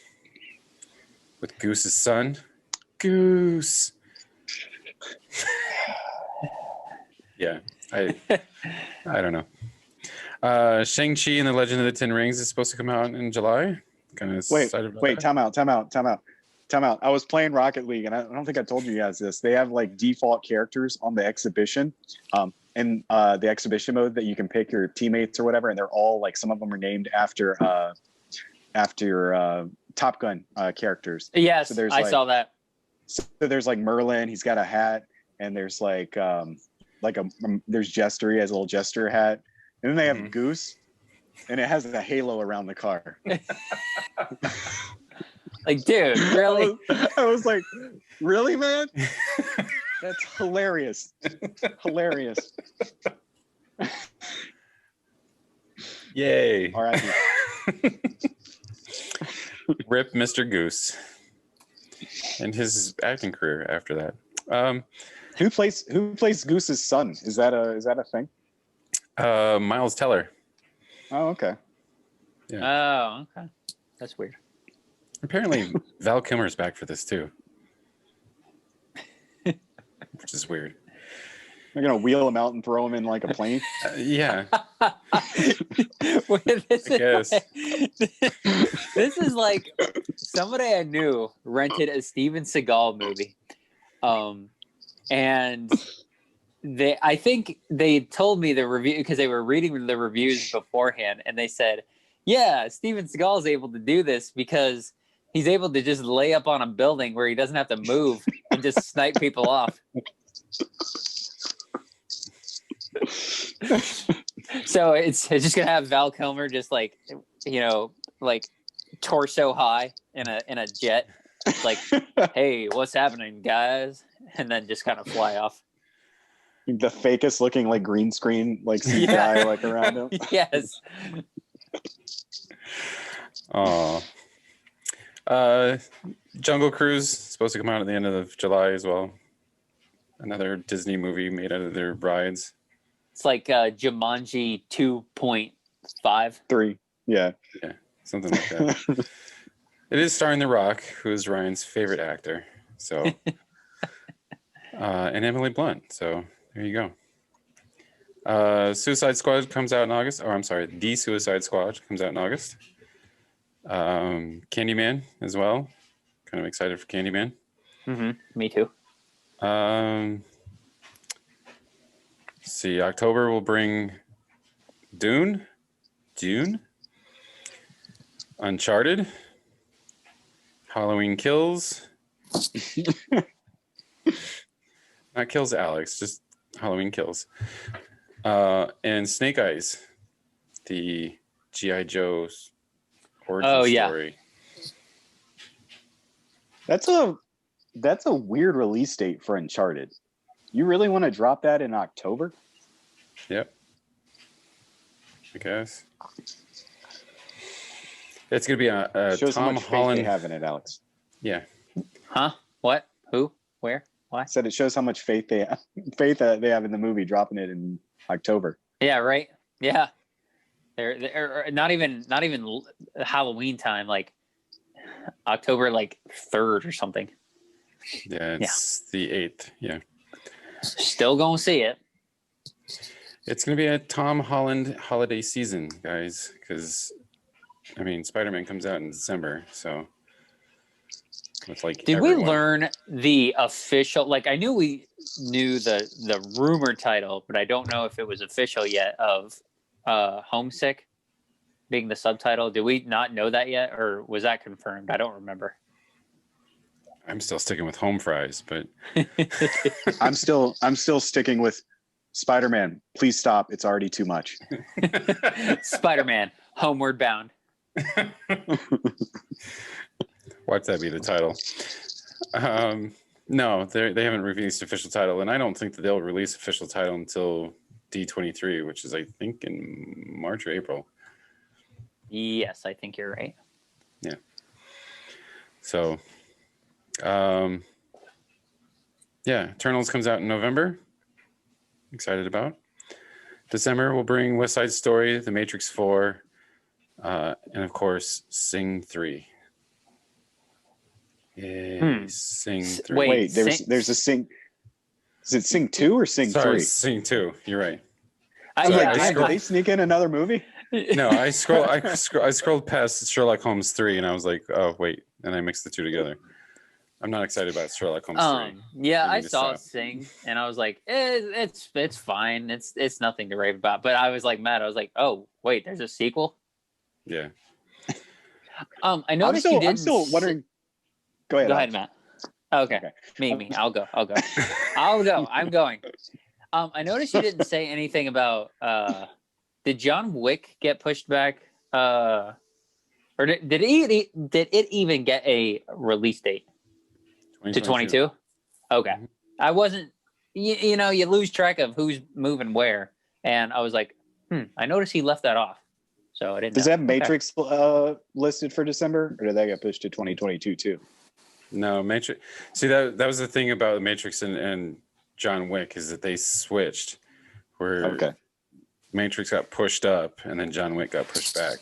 with Goose's son. Goose. Yeah, I don't know. Shang-Chi and the Legend of the Ten Rings is supposed to come out in July. Kind of excited about that. Time out. I was playing Rocket League, and I don't think I told you guys this. They have like default characters on the exhibition, in the exhibition mode that you can pick your teammates or whatever, and they're all like, some of them are named after Top Gun characters. Yes, so I saw that. So there's like Merlin, he's got a hat, and there's there's Jester, he has a little Jester hat, and then they have Goose, and it has a halo around the car. Like, dude, really? I was like, really, man? That's hilarious. Hilarious. Yay. All right. Rip Mr. Goose and his acting career after that. Who plays Goose's son? Is that a thing? Miles Teller. Oh, okay. Yeah. Oh, okay. That's weird. Apparently, Val Kilmer's back for this too, which is weird. They're gonna wheel him out and throw him in like a plane. Yeah. This is like somebody I knew rented a Steven Seagal movie, and I think they told me the review because they were reading the reviews beforehand, and they said, "Yeah, Steven Seagal is able to do this because he's able to just lay up on a building where he doesn't have to move and just snipe people off." So it's just gonna have Val Kilmer just like, like torso high in a jet, like, "Hey, what's happening, guys?" And then just kind of fly off. The fakest looking like green screen, like CGI, like around him. Yes. Oh. Jungle Cruise is supposed to come out at the end of July as well. Another Disney movie made out of their rides. It's like Jumanji 2.5. 3. Yeah, something like that. It is starring The Rock, who is Ryan's favorite actor. So, and Emily Blunt. So there you go. Suicide Squad comes out in August. Or I'm sorry, The Suicide Squad comes out in August. Candyman as well. Kind of excited for Candyman. Me too. See, October will bring Dune, Uncharted, Halloween Kills. Not Kills Alex, just Halloween Kills. And Snake Eyes, the G.I. Joe's origin story. That's a weird release date for Uncharted. You really want to drop that in October? Yep. I guess. It's going to be a shows Tom how much Holland. faith they have in it, Alex. Yeah. Huh? What? Who? Where? Why? I said it shows how much faith they have in the movie, dropping it in October. Yeah. Right. Yeah. They're not even Halloween time, like October, like 3rd or something. Yeah, it's the 8th. Yeah. Still gonna see it. It's gonna be a Tom Holland holiday season, guys, because I mean Spider-Man comes out in December, so it's like Did we learn the official, like I knew we knew the rumor title, but I don't know if it was official yet, of Homesick being the subtitle. Did we not know that yet, or was that confirmed? I don't remember. I'm still sticking with home fries, but I'm still sticking with Spider-Man. Please stop. It's already too much. Spider-Man, Homeward Bound. Watch that be the title. No, they haven't released official title, and I don't think that they'll release official title until D23, which is I think in March or April. Yes, I think you're right. Yeah. So, Eternals comes out in November. Excited about. December will bring West Side Story, The Matrix 4, and of course Sing 3. Yay, Sing 3. Wait, there's a Sing. Is it Sing 2 or Sing 3? Sing 2. You're right. I was like, damn, did they sneak in another movie? No, I scrolled past Sherlock Holmes 3 and I was like, oh wait, and I mixed the two together. I'm not excited about Sherlock Holmes 3. Yeah, I saw Sing and I was like, it's fine. It's nothing to rave about. But I was like mad. I was like, oh wait, there's a sequel. Yeah. I noticed you didn't. I'm still wondering. Go ahead, Matt. Okay. Me. I'll go. I'm going. I noticed you didn't say anything about. Did John Wick get pushed back? Or did it even get a release date? To 22? Okay. Mm-hmm. I wasn't. You know, you lose track of who's moving where, and I was like, I noticed he left that off. So I didn't. Does that have Matrix listed for December, or did that get pushed to 2022 too? No, Matrix. See, that was the thing about the Matrix and John Wick is that they switched, where Matrix got pushed up and then John Wick got pushed back.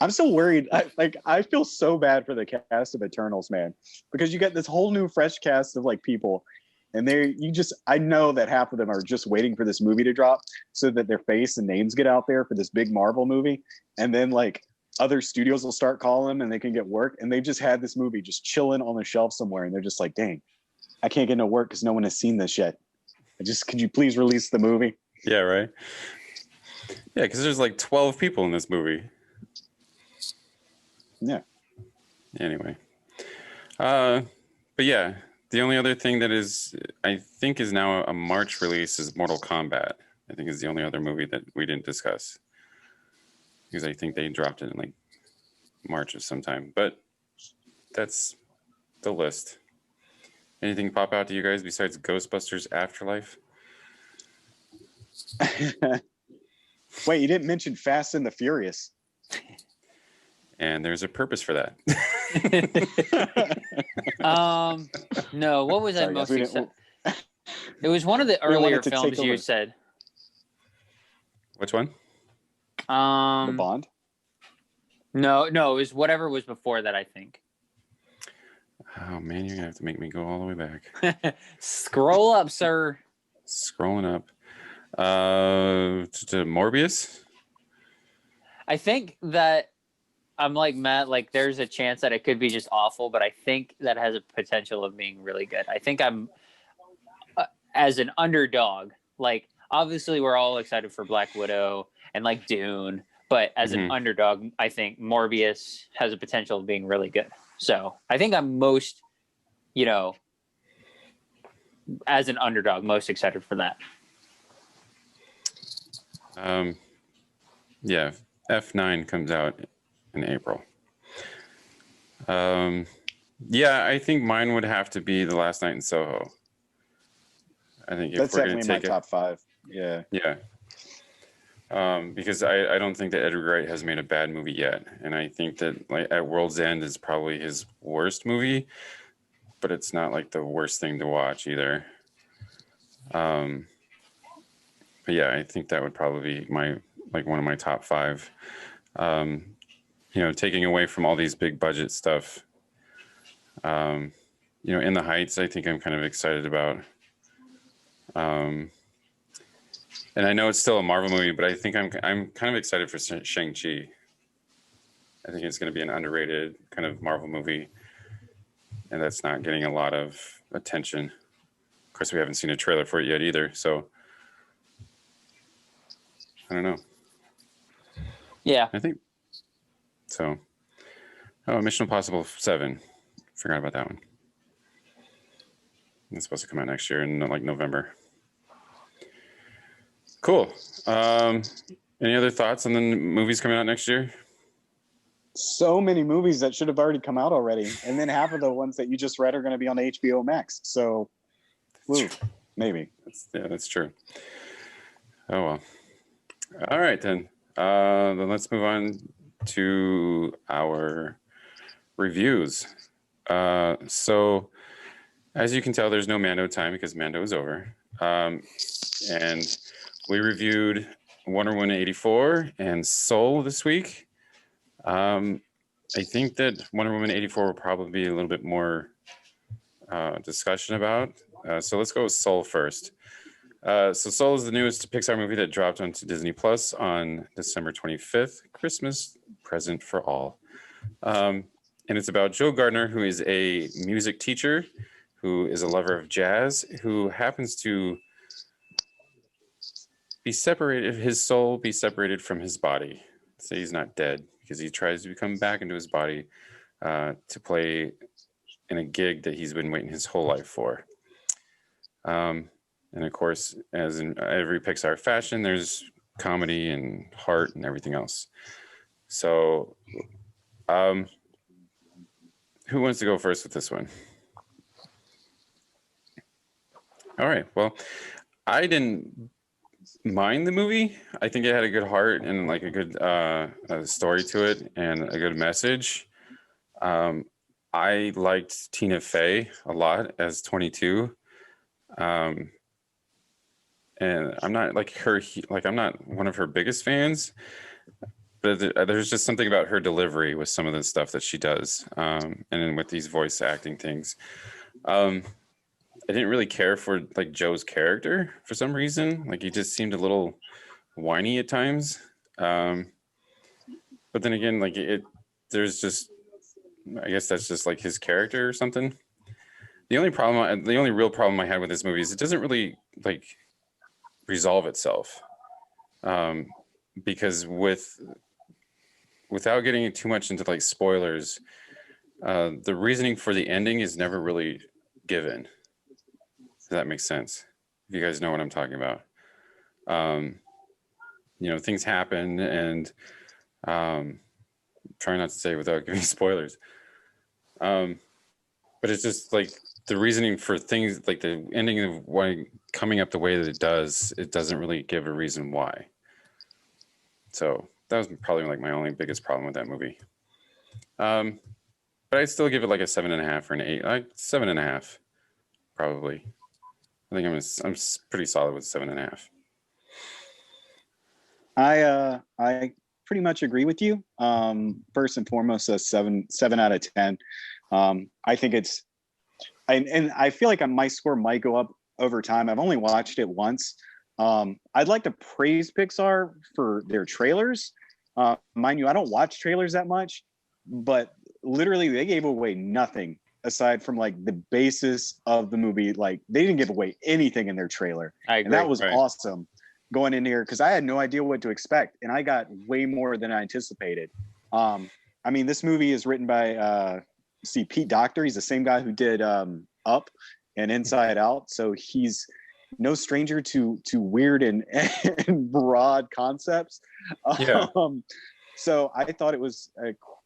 I'm still worried. I feel so bad for the cast of Eternals, man, because you get this whole new fresh cast of like people, and I know that half of them are just waiting for this movie to drop so that their face and names get out there for this big Marvel movie, and then like other studios will start calling them and they can get work, and they've just had this movie just chilling on the shelf somewhere, and they're just like, dang, I can't get no work because no one has seen this yet. Could you please release the movie? Yeah, right. Yeah, because there's like 12 people in this movie. Yeah. Anyway. But yeah, the only other thing that I think is now a March release is Mortal Kombat. I think is the only other movie that we didn't discuss. Because I think they dropped it in like March of sometime. But that's the list. Anything pop out to you guys besides Ghostbusters Afterlife? Wait, you didn't mention Fast and the Furious. And there's a purpose for that. No, what was I most excited? It was one of the earlier films you said. Which one? The Bond? No, it was whatever was before that, I think. Oh man, you're gonna have to make me go all the way back. Scroll up, sir. Scrolling up. To Morbius? I think that I'm like Matt, like there's a chance that it could be just awful, but I think that has a potential of being really good. I think I'm as an underdog, like obviously we're all excited for Black Widow and like Dune, but as an underdog, I think Morbius has a potential of being really good. So I think I'm most, as an underdog, most excited for that. Yeah, F9 comes out in April. Yeah, I think mine would have to be The Last Night in Soho. I think that's definitely my top 5. Yeah. Yeah. Because I don't think that Edgar Wright has made a bad movie yet, and I think that like At World's End is probably his worst movie, but it's not like the worst thing to watch either. But yeah, I think that would probably be one of my top 5. Taking away from all these big budget stuff. In the Heights, I think I'm kind of excited about. And I know it's still a Marvel movie, but I think I'm kind of excited for Shang-Chi. I think it's going to be an underrated kind of Marvel movie, and that's not getting a lot of attention. Of course, we haven't seen a trailer for it yet either, so I don't know. Yeah. I think so. Oh, Mission Impossible 7. Forgot about that one. It's supposed to come out next year in like November. Cool. Any other thoughts on the movies coming out next year? So many movies that should have already come out already. And then half of the ones that you just read are going to be on HBO Max. So, maybe. That's true. Oh, well. All right, then. Then let's move on to our reviews. So, as you can tell, there's no Mando time because Mando is over. And we reviewed Wonder Woman 84 and Soul this week. I think that Wonder Woman 84 will probably be a little bit more discussion about. So let's go with Soul first. So Soul is the newest Pixar movie that dropped onto Disney Plus on December 25th. Christmas present for all. And it's about Joe Gardner, who is a music teacher, who is a lover of jazz, who happens to his soul be separated from his body. So he's not dead because he tries to come back into his body to play in a gig that he's been waiting his whole life for. And of course, as in every Pixar fashion, there's comedy and heart and everything else. So, who wants to go first with this one? All right. Well, I didn't mind the movie. I think it had a good heart and like a good story to it and a good message. I liked Tina Fey a lot as 22. And I'm not like her, like I'm not one of her biggest fans, but there's just something about her delivery with some of the stuff that she does, and then with these voice acting things. I didn't really care for like Joe's character for some reason. Like he just seemed a little whiny at times. But then again, like there's just, I guess that's just like his character or something. The only real problem I had with this movie is it doesn't really like resolve itself, because without getting too much into like spoilers, the reasoning for the ending is never really given. Does that make sense? If you guys know what I'm talking about. Things happen, and try not to say without giving spoilers. But it's just like the reasoning for things, like the ending of why coming up the way that it does, it doesn't really give a reason why. So that was probably like my only biggest problem with that movie. But I'd still give it like a 7.5 or an 8, like 7.5, probably. I think I'm pretty solid with 7.5. I pretty much agree with you. First and foremost, a 7 out of 10. I think it's, and I feel like my score might go up over time. I've only watched it once. I'd like to praise Pixar for their trailers. Mind you, I don't watch trailers that much, but literally they gave away nothing aside from like the basis of the movie. Like they didn't give away anything in their trailer. I agree. And that was awesome going in here because I had no idea what to expect, and I got way more than I anticipated. I mean, this movie is written by Pete Docter. He's the same guy who did Up and Inside Out, so he's no stranger to weird and broad concepts. Yeah. So I thought it was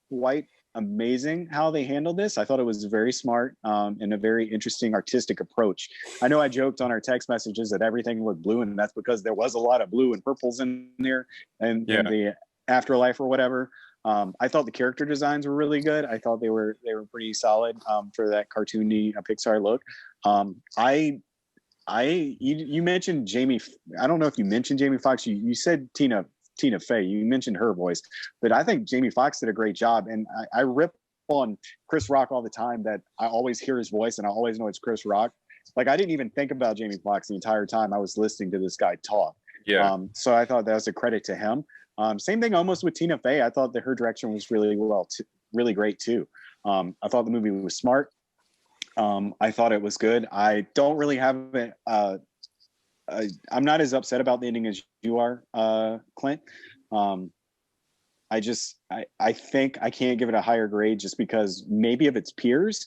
quite amazing how they handled this. I thought it was very smart and a very interesting artistic approach. I know I joked on our text messages that everything looked blue, and that's because there was a lot of blue and purples in there and in the afterlife or whatever. I thought the character designs were really good. I thought they were pretty solid for that cartoony Pixar look. You mentioned Jamie. I don't know if you mentioned Jamie Foxx. You said Tina Fey. You mentioned her voice, but I think Jamie Foxx did a great job. And I rip on Chris Rock all the time that I always hear his voice and I always know it's Chris Rock. Like I didn't even think about Jamie Foxx the entire time I was listening to this guy talk. Yeah. So I thought that was a credit to him. Same thing almost with Tina Fey. I thought that her direction was really great too. I thought the movie was smart. I thought it was good. I don't really have it. I'm not as upset about the ending as you are, Clint. I think I can't give it a higher grade just because maybe of its peers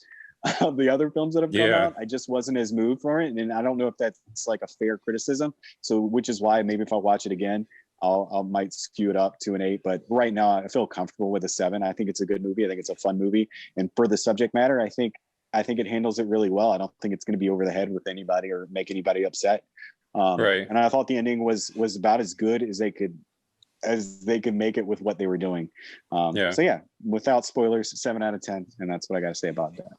of the other films that have come out, I just wasn't as moved for it. And I don't know if that's like a fair criticism. So, which is why maybe if I watch it again, I might skew it up to an 8, but right now I feel comfortable with a 7. I think it's a good movie. I think it's a fun movie. And for the subject matter, I think it handles it really well. I don't think it's going to be over the head with anybody or make anybody upset. Right. And I thought the ending was about as good as they could make it with what they were doing. So yeah, without spoilers, 7 out of 10. And that's what I got to say about that.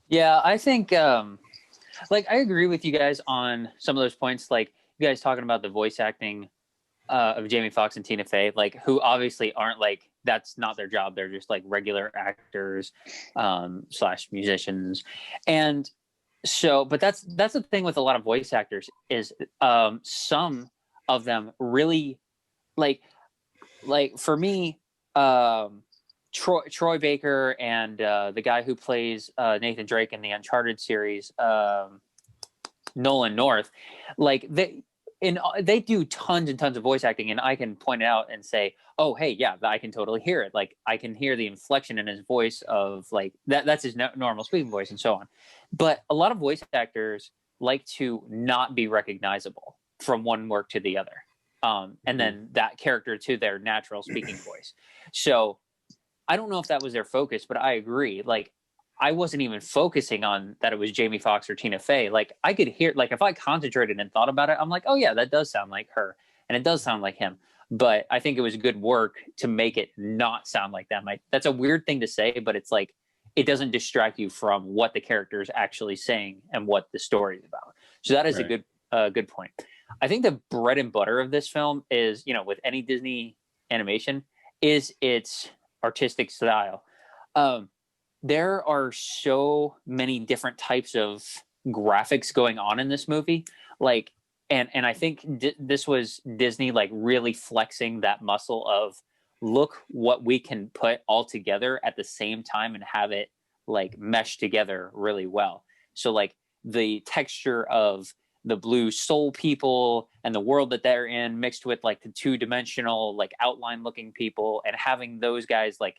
Yeah, I think like I agree with you guys on some of those points. Like you guys talking about the voice acting of Jamie Foxx and Tina Fey, like who obviously aren't like, that's not their job. They're just like regular actors / musicians. And So, but that's the thing with a lot of voice actors is some of them really like for me, Troy Baker and the guy who plays Nathan Drake in the Uncharted series, Nolan North, like they do tons and tons of voice acting, and I can point it out and say, oh, hey, yeah, I can totally hear it. Like I can hear the inflection in his voice of like that's his normal speaking voice and so on. But a lot of voice actors like to not be recognizable from one work to the other. And then that character to their natural speaking voice. So I don't know if that was their focus, but I agree. Like I wasn't even focusing on that it was Jamie Foxx or Tina Fey. Like I could hear, like if I concentrated and thought about it, I'm like, oh yeah, that does sound like her. And it does sound like him. But I think it was good work to make it not sound like them. That's a weird thing to say, but it's like, it doesn't distract you from what the character is actually saying and what the story is about. So that is right. a good point. I think the bread and butter of this film is, with any Disney animation, is its artistic style. There are so many different types of graphics going on in this movie. Like, and I think this was Disney like really flexing that muscle of look what we can put all together at the same time and have it like mesh together really well. So like the texture of the blue soul people and the world that they're in mixed with like the two-dimensional like outline looking people, and having those guys like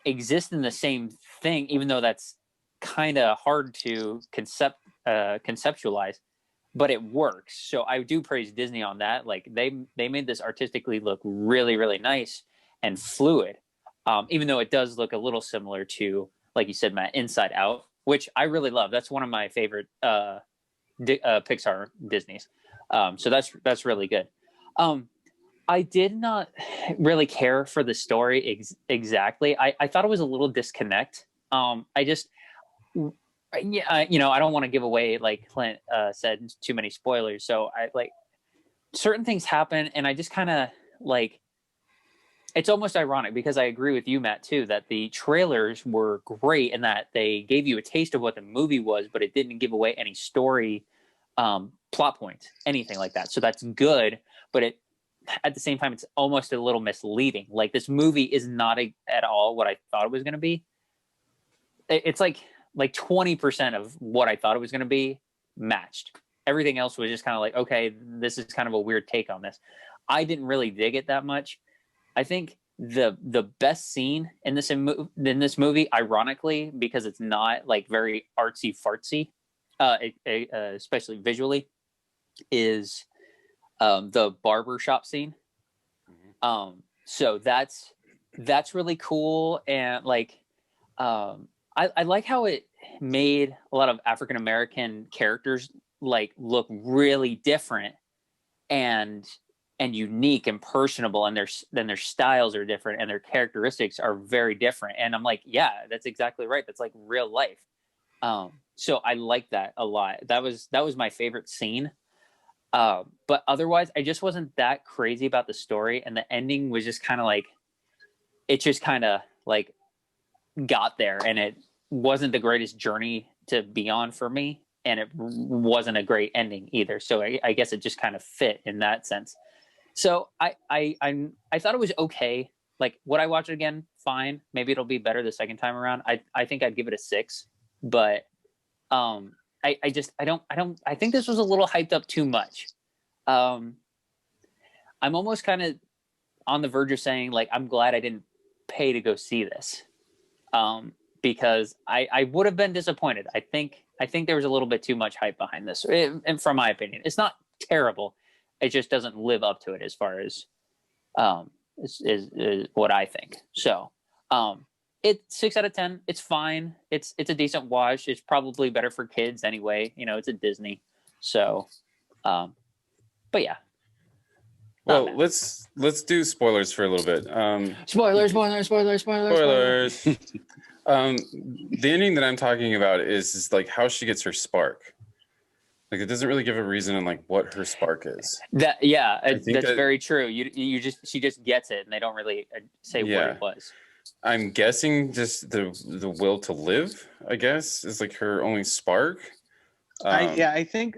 exist in the same thing, even though that's kind of hard to conceptualize, but it works. So I do praise Disney on that. Like they made this artistically look really, really nice and fluid. Even though it does look a little similar to, like you said, Matt, Inside Out, which I really love. That's one of my favorite Pixar Disneys. So that's really good. I did not really care for the story exactly. I thought it was a little disconnect. I don't want to give away, like Clint said, too many spoilers. So I like certain things happen, and I just kind of like. It's almost ironic because I agree with you, Matt, too, that the trailers were great and that they gave you a taste of what the movie was, but it didn't give away any story, plot points, anything like that. So that's good, but at the same time, it's almost a little misleading. Like this movie is not at all what I thought it was going to be. It's like 20% of what I thought it was going to be matched. Everything else was just kind of like, okay, this is kind of a weird take on this. I didn't really dig it that much. I think the best scene in this movie, ironically, because it's not like very artsy fartsy, especially visually, is the barber shop scene. So that's really cool, and like I like how it made a lot of African American characters like look really different and unique and personable, and their styles are different and their characteristics are very different. And I'm like, yeah, that's exactly right. That's like real life. So I like that a lot. That was my favorite scene. But otherwise, I just wasn't that crazy about the story, and the ending was just kind of like, it just kind of like got there, and it wasn't the greatest journey to be on for me, and it wasn't a great ending either. So I guess it just kind of fit in that sense. So I thought it was okay. Like, would I watch it again? Fine. Maybe it'll be better the second time around. I think I'd give it a 6, but I think this was a little hyped up too much. I'm almost kind of on the verge of saying, like, I'm glad I didn't pay to go see this, because I would have been disappointed. I think there was a little bit too much hype behind this, and from my opinion, it's not terrible. It just doesn't live up to it as far as is what I think. So it's 6 out of 10. It's fine. It's a decent watch. It's probably better for kids anyway. It's a Disney. So, but yeah. Well, let's do spoilers for a little bit. Spoilers. The ending that I'm talking about is like how she gets her spark. Like, it doesn't really give a reason on like what her spark is. That's very true. She just gets it, and they don't really say what it was. I'm guessing just the will to live, I guess, is like her only spark. I think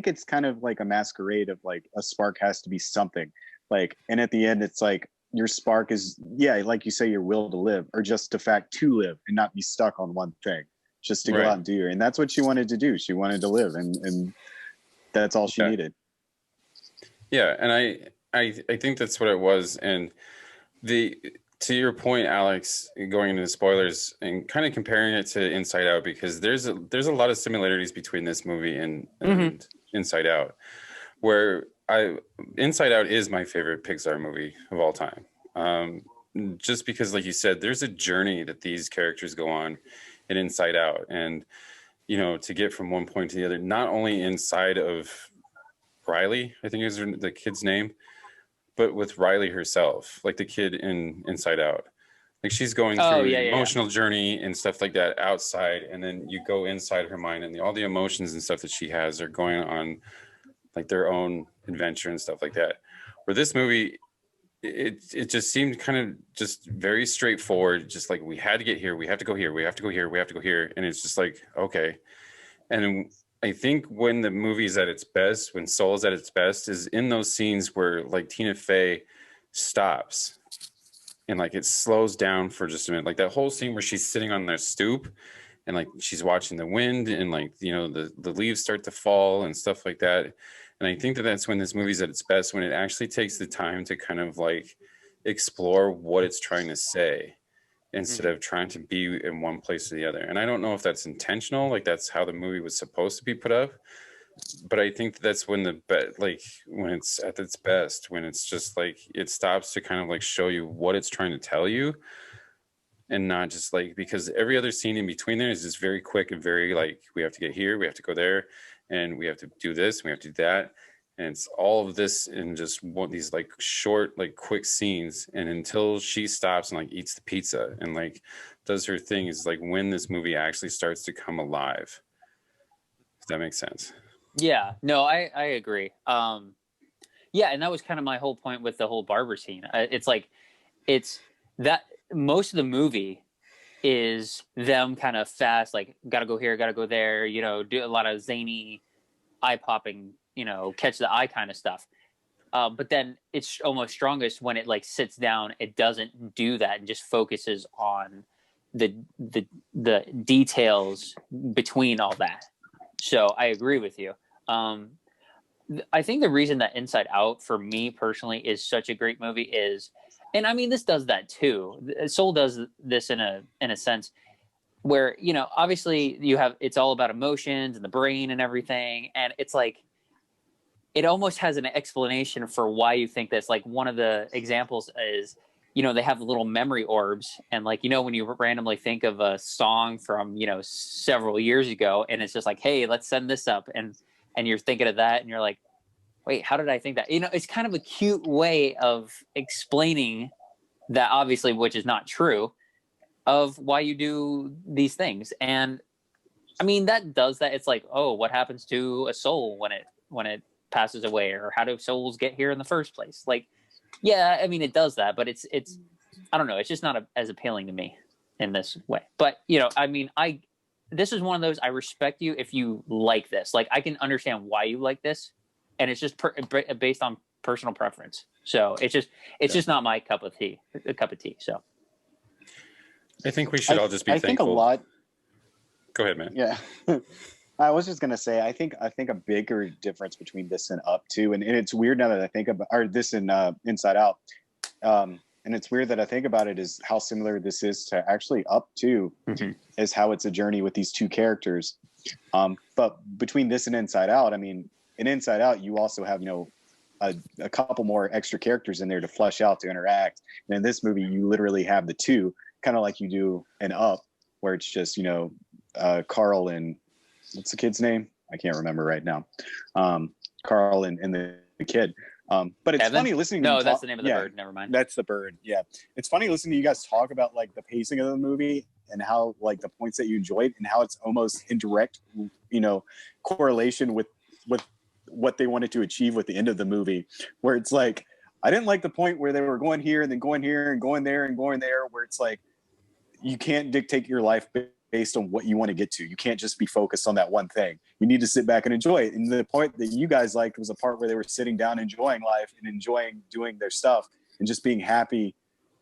it's kind of like a masquerade of like a spark has to be something, like, and at the end it's like your spark is, yeah, like you say, your will to live, or just the fact to live and not be stuck on one thing, just to go out and do your, and that's what she wanted to do. She wanted to live, and that's all she needed. Yeah, and I think that's what it was. And to your point, Alex, going into the spoilers and kind of comparing it to Inside Out, because there's a lot of similarities between this movie and Inside Out, where Inside Out is my favorite Pixar movie of all time. Just because, like you said, there's a journey that these characters go on in Inside Out, and to get from one point to the other, not only inside of Riley, I think is the kid's name, but with Riley herself, like the kid in Inside Out. Like she's going through an emotional journey and stuff like that outside, and then you go inside her mind, and all the emotions and stuff that she has are going on like their own adventure and stuff like that. Where this movie, it just seemed kind of just very straightforward, just like we had to get here, we have to go here, we have to go here, we have to go here, and it's just like, okay. And I think when the movie's at its best, when Soul's at its best, is in those scenes where like Tina Fey stops and like it slows down for just a minute. Like that whole scene where she's sitting on the stoop and like she's watching the wind and like, the leaves start to fall and stuff like that. And I think that that's when this movie's at its best, when it actually takes the time to kind of like explore what it's trying to say, instead of trying to be in one place or the other. And I don't know if that's intentional, like that's how the movie was supposed to be put up, but I think that's when when it's at its best, when it's just like it stops to kind of like show you what it's trying to tell you, and not just like, because every other scene in between there is just very quick and very like, we have to get here, we have to go there, and we have to do this, we have to do that. And it's all of this in just these like short, like quick scenes. And until she stops and like eats the pizza and like does her thing, is like when this movie actually starts to come alive. If that makes sense. Yeah, no, I agree. Yeah, and that was kind of my whole point with the whole barber scene. It's that most of the movie is them kind of fast, like gotta go here, gotta go there, do a lot of zany, eye-popping, catch the eye kind of stuff. But then it's almost strongest when it like sits down, it doesn't do that and just focuses on the details between all that. So I agree with you. I think the reason that Inside Out for me personally is such a great movie is, and I mean, this does that too. Soul does this in a sense where, obviously it's all about emotions and the brain and everything. And it's like, it almost has an explanation for why you think this. Like one of the examples is, they have little memory orbs, and like, when you randomly think of a song from, several years ago, and it's just like, hey, let's send this up. And you're thinking of that and you're like, wait, how did I think that? It's kind of a cute way of explaining that, obviously, which is not true, of why you do these things. And I mean, that does that. It's like, oh, what happens to a soul when it passes away, or how do souls get here in the first place? Like, yeah, I mean, it does that, but it's I don't know, it's just not as appealing to me in this way. But I mean, this is one of those, I respect you if you like this. Like, I can understand why you like this, and it's just based on personal preference. So it's just not my cup of tea. So I think we should all just be thankful. I think a lot. Go ahead, man. Yeah. I was just gonna say, I think a bigger difference between this and Up too, and it's weird now that I think about, or this and Inside Out, and it's weird that I think about it, is how similar this is to actually Up 2, is how it's a journey with these two characters. But between this and Inside Out, I mean, in Inside Out, you also have a couple more extra characters in there to flesh out, to interact. And in this movie, you literally have the two, kind of like you do in Up, where it's just Carl and, what's the kid's name? I can't remember right now. Carl and the kid. But it's funny listening to you talk. That's the name of the bird. Never mind. That's the bird. Yeah. It's funny listening to you guys talk about like the pacing of the movie and how like the points that you enjoyed, and how it's almost in direct, correlation with what they wanted to achieve with the end of the movie, where it's like, I didn't like the point where they were going here and then going here and going there and going there, where it's like, you can't dictate your life based on what you want to get to. You can't just be focused on that one thing. You need to sit back and enjoy it. And the part that you guys liked was a part where they were sitting down, enjoying life and enjoying doing their stuff and just being happy,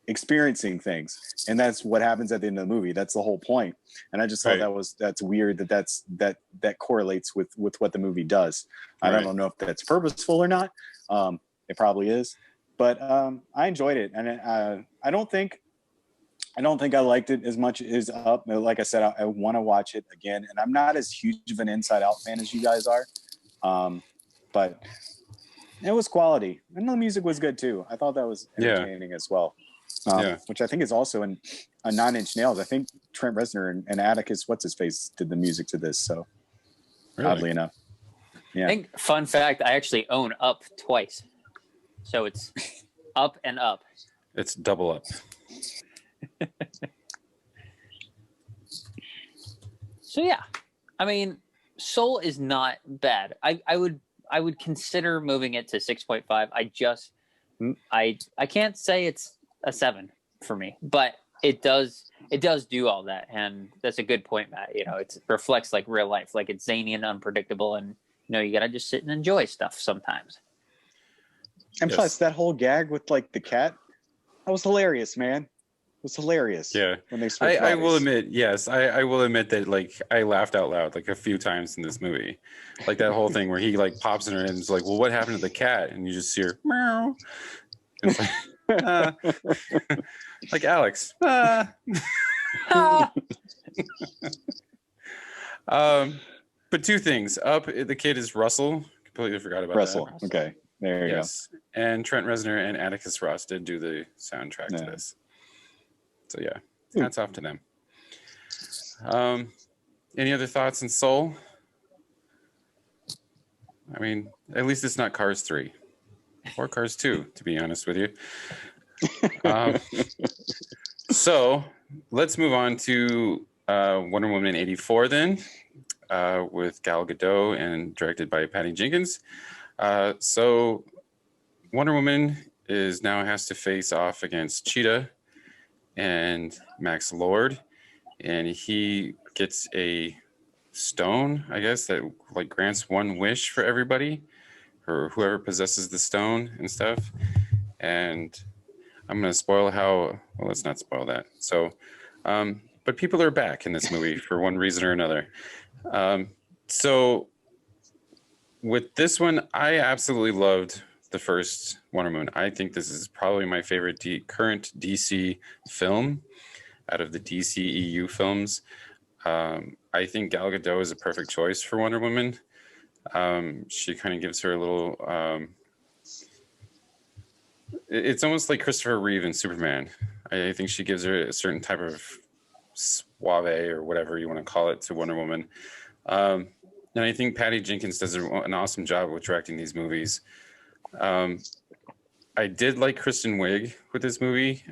experiencing things. And that's what happens at the end of the movie. That's the whole point. And I just thought that's weird that correlates with what the movie does. I don't know if that's purposeful or not. It probably is, but I enjoyed it. And I don't think I liked it as much as Up. Like I said, I want to watch it again. And I'm not as huge of an Inside Out fan as you guys are. But it was quality. And the music was good too. I thought that was entertaining as well. Which I think is also in a Nine Inch Nails. I think Trent Reznor and Atticus, what's his face, did the music to this. So oddly enough. Yeah. I think, fun fact, I actually own Up twice. So it's Up and Up. It's double up. So yeah, I mean, Soul is not bad. I would consider moving it to 6.5. I can't say it's a 7 for me, but it does do all that, and that's a good point, Matt. You know, it reflects like real life, like it's zany and unpredictable, and you know, you gotta just sit and enjoy stuff sometimes. And plus, that whole gag with like the cat, that was hilarious, man. Was hilarious. Yeah. When they I will admit, yes, I will admit that like I laughed out loud like a few times in this movie. Like that whole thing where he like pops in her and is like, well, what happened to the cat? And you just hear meow. It's like, like Alex. But two things. Up, the kid is Russell. Completely forgot about Russell. that. Okay. There you go. And Trent Reznor and Atticus Ross did do the soundtrack to this. So yeah, hats off to them. Any other thoughts on Soul? I mean, at least it's not Cars 3 or Cars 2, to be honest with you. So let's move on to Wonder Woman 84 then, with Gal Gadot and directed by Patty Jenkins. So Wonder Woman now has to face off against Cheetah and Max Lord, and he gets a stone, I guess, that like grants one wish for everybody or whoever possesses the stone and stuff. And I'm going to spoil let's not spoil that. So, but people are back in this movie for one reason or another. So with this one, I absolutely loved the first Wonder Woman. I think this is probably my favorite current DC film out of the DCEU films. I think Gal Gadot is a perfect choice for Wonder Woman. She kind of gives her a little... it's almost like Christopher Reeve in Superman. I think she gives her a certain type of suave or whatever you want to call it to Wonder Woman. And I think Patty Jenkins does an awesome job with directing these movies. I did like Kristen Wiig with this movie,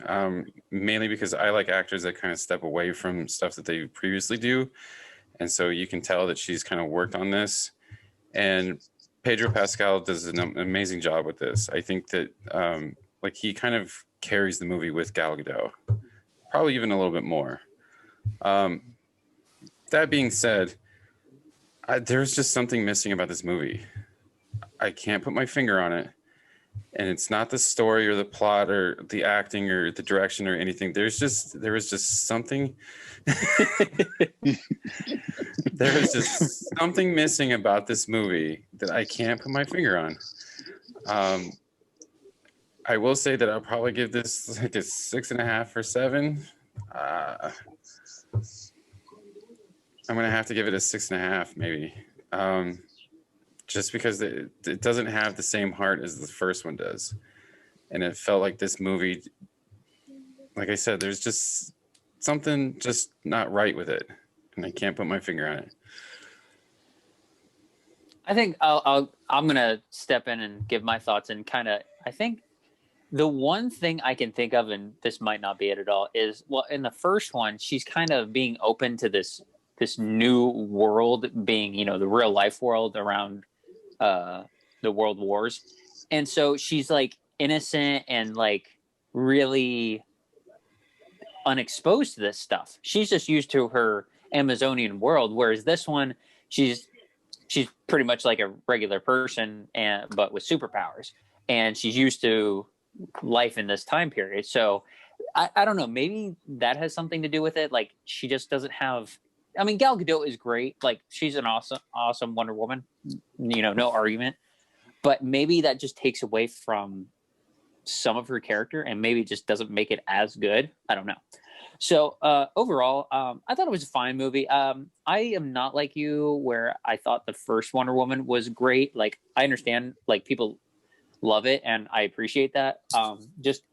mainly because I like actors that kind of step away from stuff that they previously do. And so you can tell that she's kind of worked on this. And Pedro Pascal does an amazing job with this. I think that like he kind of carries the movie with Gal Gadot, probably even a little bit more. That being said, there's just something missing about this movie. I can't put my finger on it. And it's not the story or the plot or the acting or the direction or anything. There was just something. There was just something missing about this movie that I can't put my finger on. I will say that I'll probably give this like a 6.5 or 7. I'm gonna have to give it a 6.5, maybe. Just because it doesn't have the same heart as the first one does. And it felt like this movie, like I said, there's just something just not right with it. And I can't put my finger on it. I think I'm going to step in and give my thoughts and kind of, I think the one thing I can think of, and this might not be it at all, is, well, in the first one, she's kind of being open to this new world being, you know, the real life world around the world wars. And so she's like innocent and like really unexposed to this stuff. She's just used to her Amazonian world, whereas this one, she's pretty much like a regular person, but with superpowers, and she's used to life in this time period. So I don't know, maybe that has something to do with it. Like, she just doesn't have, I mean, Gal Gadot is great. Like, she's an awesome Wonder Woman, no argument. But maybe that just takes away from some of her character, and maybe just doesn't make it as good. I don't know. So overall, I thought it was a fine movie. I am not like you, where I thought the first Wonder Woman was great. Like, I understand, like, people love it, and I appreciate that. Just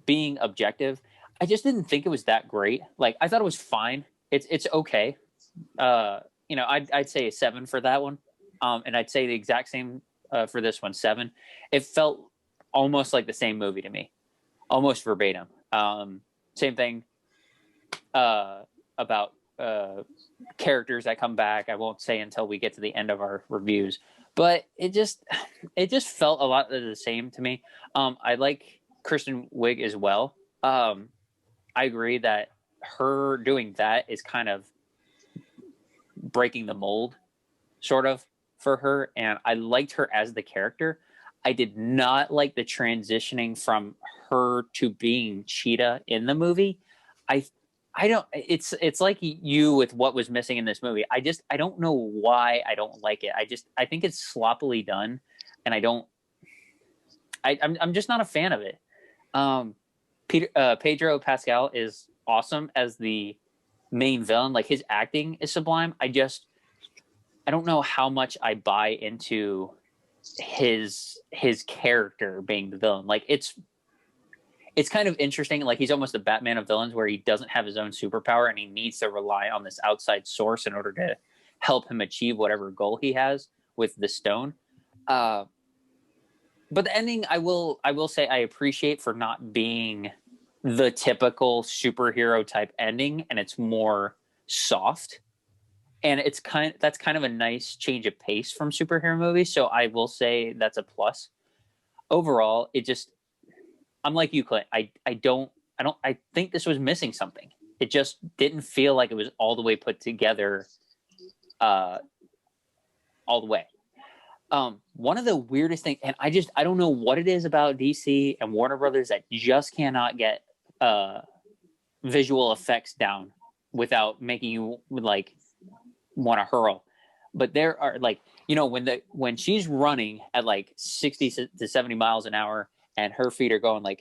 being objective, I just didn't think it was that great. Like, I thought it was fine. It's okay. I'd say a 7 for that one. And I'd say the exact same for this one, 7. It felt almost like the same movie to me, almost verbatim. Same thing about characters that come back. I won't say until we get to the end of our reviews, but it just felt a lot of the same to me. I like Kristen Wiig as well. I agree that her doing that is kind of breaking the mold, sort of, for her, and I liked her as the character. I did not like the transitioning from her to being Cheetah in the movie. I don't. It's like you with what was missing in this movie. I don't know why I don't like it. I think it's sloppily done, and I'm just not a fan of it. Pedro Pascal is awesome as the main villain. Like, his acting is sublime. I don't know how much I buy into his character being the villain. Like, it's kind of interesting. Like, he's almost the Batman of villains, where he doesn't have his own superpower and he needs to rely on this outside source in order to help him achieve whatever goal he has with the stone. But the ending, I will say I appreciate for not being the typical superhero type ending, and it's more soft. And that's kind of a nice change of pace from superhero movies. So I will say that's a plus. Overall, I'm like you, Clint. I think this was missing something. It just didn't feel like it was all the way put together, all the way. One of the weirdest things, and I don't know what it is about DC and Warner Brothers that just cannot get visual effects down without making you like want to hurl. But there are, like, when she's running at like 60 to 70 miles an hour and her feet are going like,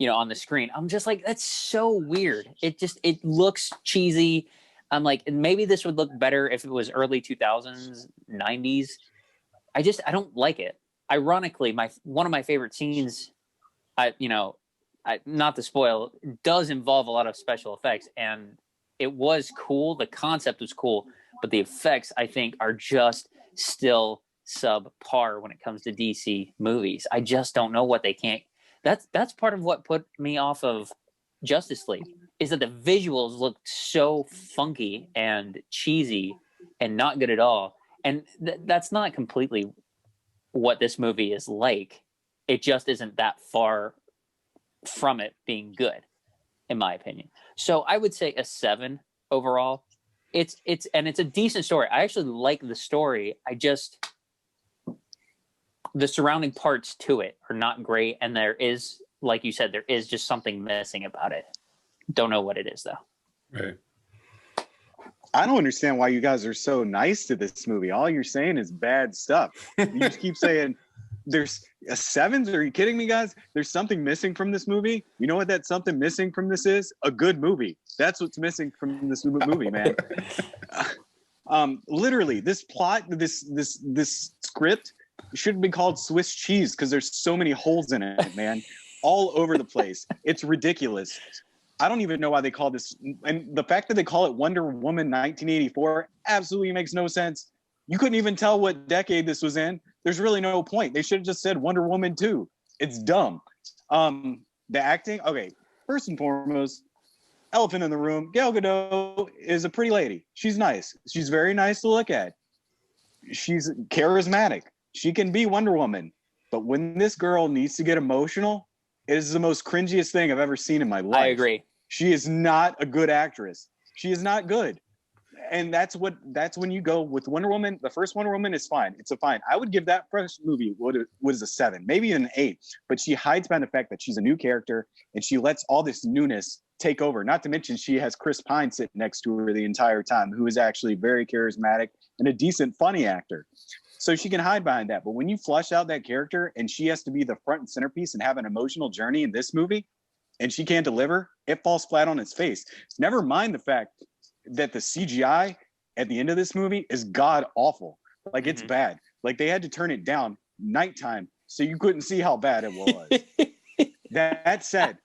on the screen, I'm just like, that's so weird. It looks cheesy. I'm like, maybe this would look better if it was early 2000s, 90s. I don't like it. Ironically, one of my favorite scenes, not to spoil, does involve a lot of special effects, and it was cool. The concept was cool, but the effects, I think, are just still subpar when it comes to DC movies. I just don't know what they can't. That's part of what put me off of Justice League, is that the visuals looked so funky and cheesy and not good at all. And that's not completely what this movie is like. It just isn't that far from it being good, in my opinion. So I would say a 7 overall. It's a decent story. I actually like the story. The surrounding parts to it are not great, and there is, like you said, there is just something missing about it. Don't know what it is, though. Right. I don't understand why you guys are so nice to this movie. All you're saying is bad stuff. You just keep saying there's a 7. Are you kidding me, guys? There's something missing from this movie. You know what that something missing from this is? A good movie. That's what's missing from this movie, man. Literally, this plot, this script should be called Swiss cheese, because there's so many holes in it, man, all over the place. It's ridiculous. I don't even know why they call this, and the fact that they call it Wonder Woman 1984 absolutely makes no sense. You couldn't even tell what decade this was in. There's really no point. They should have just said Wonder Woman 2. It's dumb. The acting, okay, first and foremost, elephant in the room, Gal Gadot is a pretty lady. She's nice. She's very nice to look at. She's charismatic. She can be Wonder Woman. But when this girl needs to get emotional, it is the most cringiest thing I've ever seen in my life. I agree. She is not a good actress. She is not good. And that's when you go with Wonder Woman. The first Wonder Woman is fine. It's a fine. I would give that first movie what is a 7, maybe an 8. But she hides behind the fact that she's a new character and she lets all this newness take over. Not to mention she has Chris Pine sitting next to her the entire time, who is actually very charismatic and a decent, funny actor. So she can hide behind that. But when you flush out that character and she has to be the front and centerpiece and have an emotional journey in this movie, and she can't deliver, it falls flat on its face. Never mind the fact that the CGI at the end of this movie is god awful. Like, it's bad. Like, they had to turn it down nighttime so you couldn't see how bad it was. That said,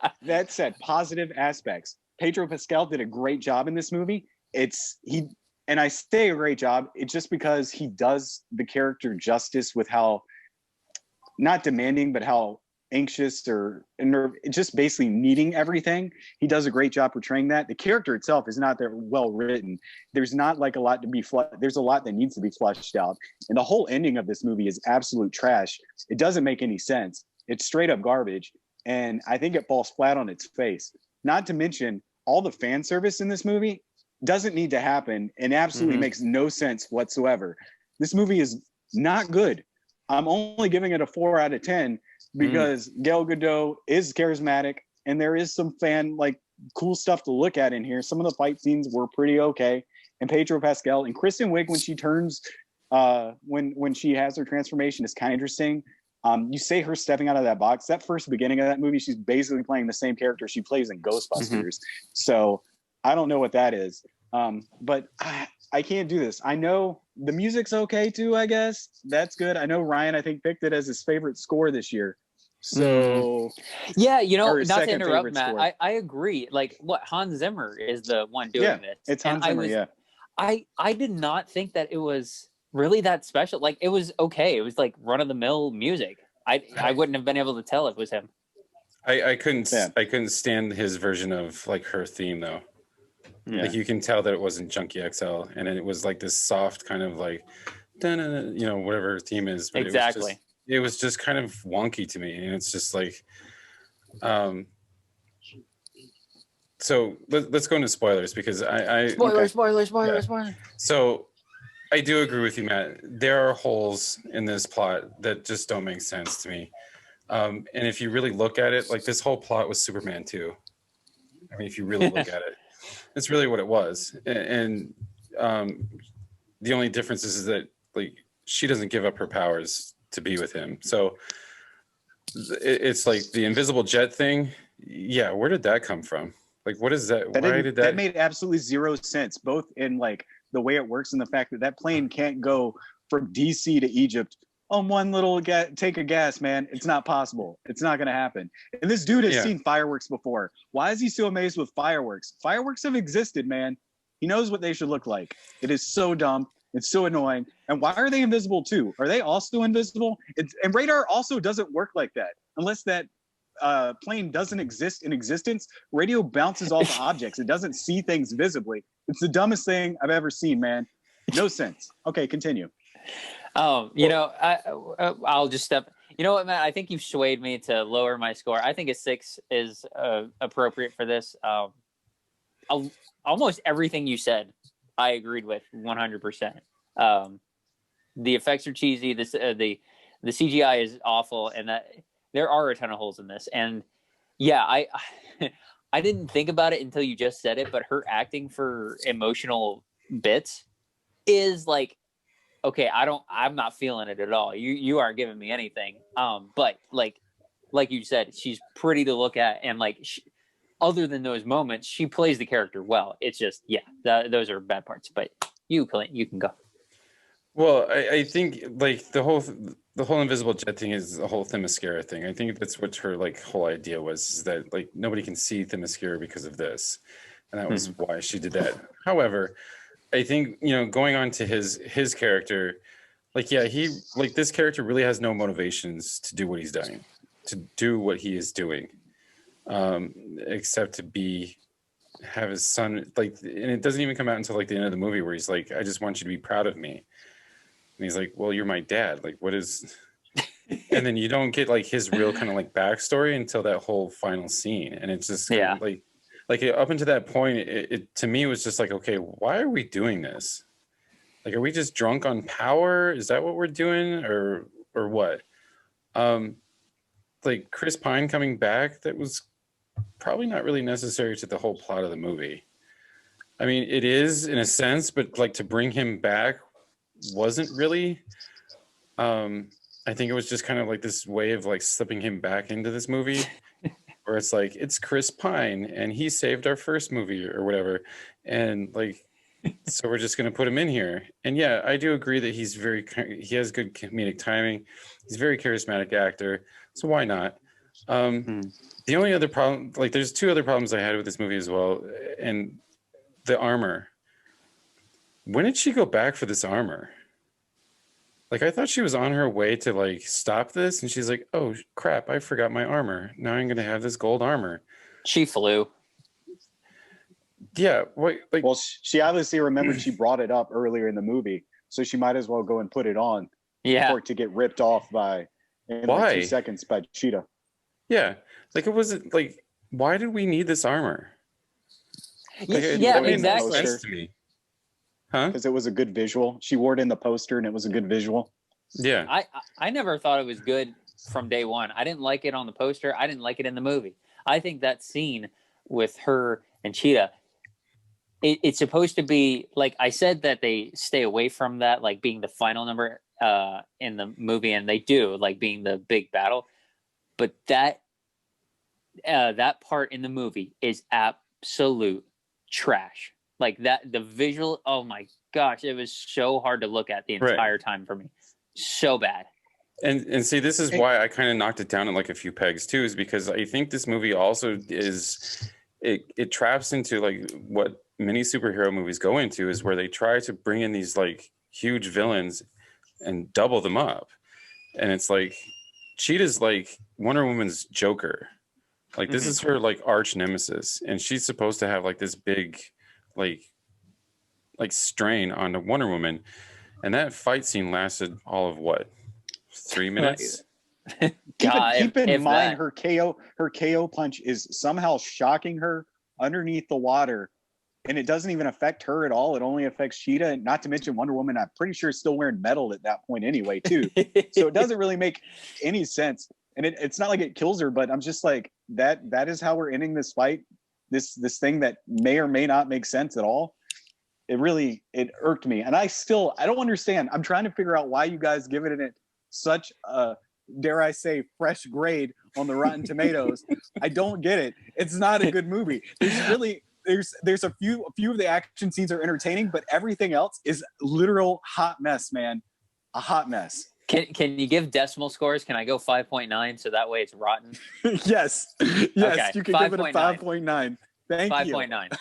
positive aspects. Pedro Pascal did a great job in this movie. And I say a great job, it's just because he does the character justice with how, not demanding, but how anxious or just basically needing everything. He does a great job portraying that. The character itself is not that well written. There's not like a lot to be there's a lot that needs to be flushed out. And the whole ending of this movie is absolute trash. It doesn't make any sense. It's straight up garbage. And I think it falls flat on its face. Not to mention all the fan service in this movie doesn't need to happen and absolutely makes no sense whatsoever. This movie is not good. I'm only giving it a 4 out of 10 because Gal Gadot is charismatic and there is some cool stuff to look at in here. Some of the fight scenes were pretty okay. And Pedro Pascal and Kristen Wiig, when she turns, when she has her transformation, is kind of interesting. You say her stepping out of that box, that first beginning of that movie, she's basically playing the same character she plays in Ghostbusters. So I don't know what that is. But I can't do this. I know the music's okay too, I guess. That's good. I know Ryan, I think, picked it as his favorite score this year. So yeah, not to interrupt, Matt, I agree. Like, what, Hans Zimmer is the one doing this. It's Hans Zimmer, I did not think that it was really that special. Like, it was okay. It was like run-of-the-mill music. I wouldn't have been able to tell if it was him. I couldn't stand his version of like her theme though. Yeah. Like, you can tell that it wasn't Junkie XL, and it was like this soft kind of like, whatever her theme is. But exactly. It was just kind of wonky to me, and it's just like, so let's go into spoilers because spoilers. So I do agree with you, Matt. There are holes in this plot that just don't make sense to me. And if you really look at it, like, this whole plot was Superman 2. I mean, if you really look at it. That's really what it was. And the only difference is that, like, she doesn't give up her powers to be with him. So it's like the invisible jet thing. Yeah, where did that come from? Like, what is that? Why did that? That made absolutely zero sense, both in like the way it works and the fact that plane can't go from DC to Egypt on one little take a gas, man. It's not possible. It's not going to happen. And this dude has seen fireworks before. Why is he so amazed with fireworks? Fireworks have existed, man. He knows what they should look like. It is so dumb. It's so annoying. And why are they invisible too? Are they also invisible? And radar also doesn't work like that. Unless that plane doesn't exist in existence, radio bounces off objects. It doesn't see things visibly. It's the dumbest thing I've ever seen, man. No sense. Okay, continue. I'll just step. You know what, Matt? I think you've swayed me to lower my score. I think a 6 is appropriate for this. Almost everything you said, I agreed with 100%. The effects are cheesy. The CGI is awful, and that there are a ton of holes in this. And yeah, I didn't think about it until you just said it, but her acting for emotional bits is like, okay, I'm not feeling it at all. You aren't giving me anything. But like you said, she's pretty to look at, and like, other than those moments, she plays the character well. It's just, those are bad parts. But you can go. Well, I think like the whole invisible jet thing is the whole Themyscira thing. I think that's what her like whole idea was, is that like nobody can see Themyscira because of this, and that was why she did that. However, I think, going on to his character, like, this character really has no motivations to do what he's doing, to do what he is doing, except to have his son, like, and it doesn't even come out until like the end of the movie where he's like, I just want you to be proud of me. And he's like, well, you're my dad. Like, what is, and then you don't get like his real kind of like backstory until that whole final scene. And it's just like, like up until that point, it to me was just like, okay, why are we doing this? Like, are we just drunk on power? Is that what we're doing, or what? Like Chris Pine coming back, that was probably not really necessary to the whole plot of the movie. I mean, it is in a sense, but like to bring him back wasn't really. I think it was just kind of like this way of like slipping him back into this movie, where it's like it's Chris Pine and he saved our first movie or whatever, and like. So we're just going to put him in here. And yeah, I do agree that he has good comedic timing. He's a very charismatic actor. So why not? The only other problem, like there's two other problems I had with this movie as well. And the armor. When did she go back for this armor? Like, I thought she was on her way to like stop this. And she's like, oh crap, I forgot my armor. Now I'm going to have this gold armor. She flew. Yeah, well, she obviously remembered she brought it up earlier in the movie, so she might as well go and put it on. Yeah, for it to get ripped off in like 2 seconds by Cheetah. Yeah, like it wasn't like, why did we need this armor? Like, yeah, exactly. Sense to me. Huh? Because it was a good visual. She wore it in the poster, and it was a good visual. Yeah, I never thought it was good from day one. I didn't like it on the poster. I didn't like it in the movie. I think that scene with her and Cheetah. It's supposed to be like I said that they stay away from that, like being the final number in the movie, and they do, like being the big battle. But that part in the movie is absolute trash. Like that, the visual. Oh my gosh, it was so hard to look at the entire time for me. So bad. And see, this is why I kind of knocked it down at like a few pegs too, is because I think this movie also is it traps into like what many superhero movies go into, is where they try to bring in these like huge villains and double them up. And it's like Cheetah's like Wonder Woman's Joker. Like this is her like arch nemesis, and she's supposed to have like this big like strain on Wonder Woman. And that fight scene lasted all of what? 3 minutes? Keep in mind her KO punch is somehow shocking her underneath the water. And it doesn't even affect her at all. It only affects Cheetah. And not to mention Wonder Woman, I'm pretty sure is still wearing metal at that point anyway, too. So it doesn't really make any sense. And it's not like it kills her, but I'm just like, that is how we're ending this fight. This thing that may or may not make sense at all. It irked me. And I don't understand. I'm trying to figure out why you guys give it such a, dare I say, fresh grade on the Rotten Tomatoes. I don't get it. It's not a good movie. There's a few of the action scenes are entertaining, but everything else is literal hot mess, man. A hot mess. Can you give decimal scores? Can I go 5.9 so that way it's rotten? Yes. Okay. You can give it a 5.9. Thank you. 5.9.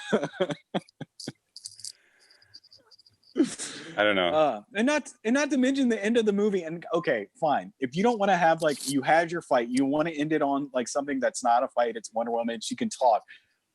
I don't know. And not to mention the end of the movie. And okay, fine. If you don't want to have like, you had your fight, you want to end it on like something that's not a fight. It's Wonder Woman. She can talk.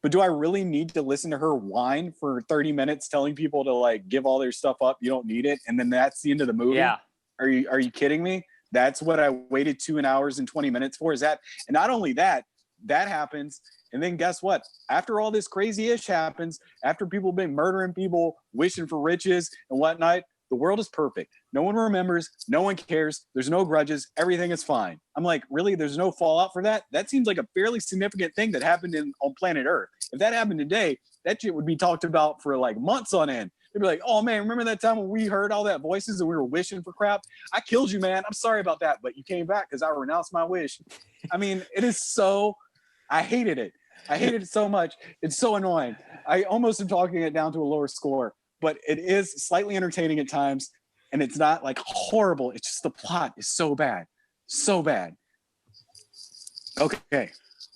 But do I really need to listen to her whine for 30 minutes telling people to like give all their stuff up? You don't need it. And then that's the end of the movie. Yeah. Are you kidding me? That's what I waited 2 hours and 20 minutes for. And not only that happens. And then guess what? After all this crazy ish happens, after people have been murdering people, wishing for riches and whatnot, the world is perfect. No one remembers. No one cares. There's no grudges. Everything is fine. I'm like, really? There's no fallout for that? That seems like a fairly significant thing that happened on planet Earth. If that happened today, that shit would be talked about for like months on end. They'd be like, oh man, remember that time when we heard all that voices and we were wishing for crap? I killed you, man. I'm sorry about that. But you came back because I renounced my wish. I mean, I hated it. I hated it so much. It's so annoying. I almost am talking it down to a lower score, but it is slightly entertaining at times, and it's not like horrible. It's just the plot is so bad. So bad. Okay. I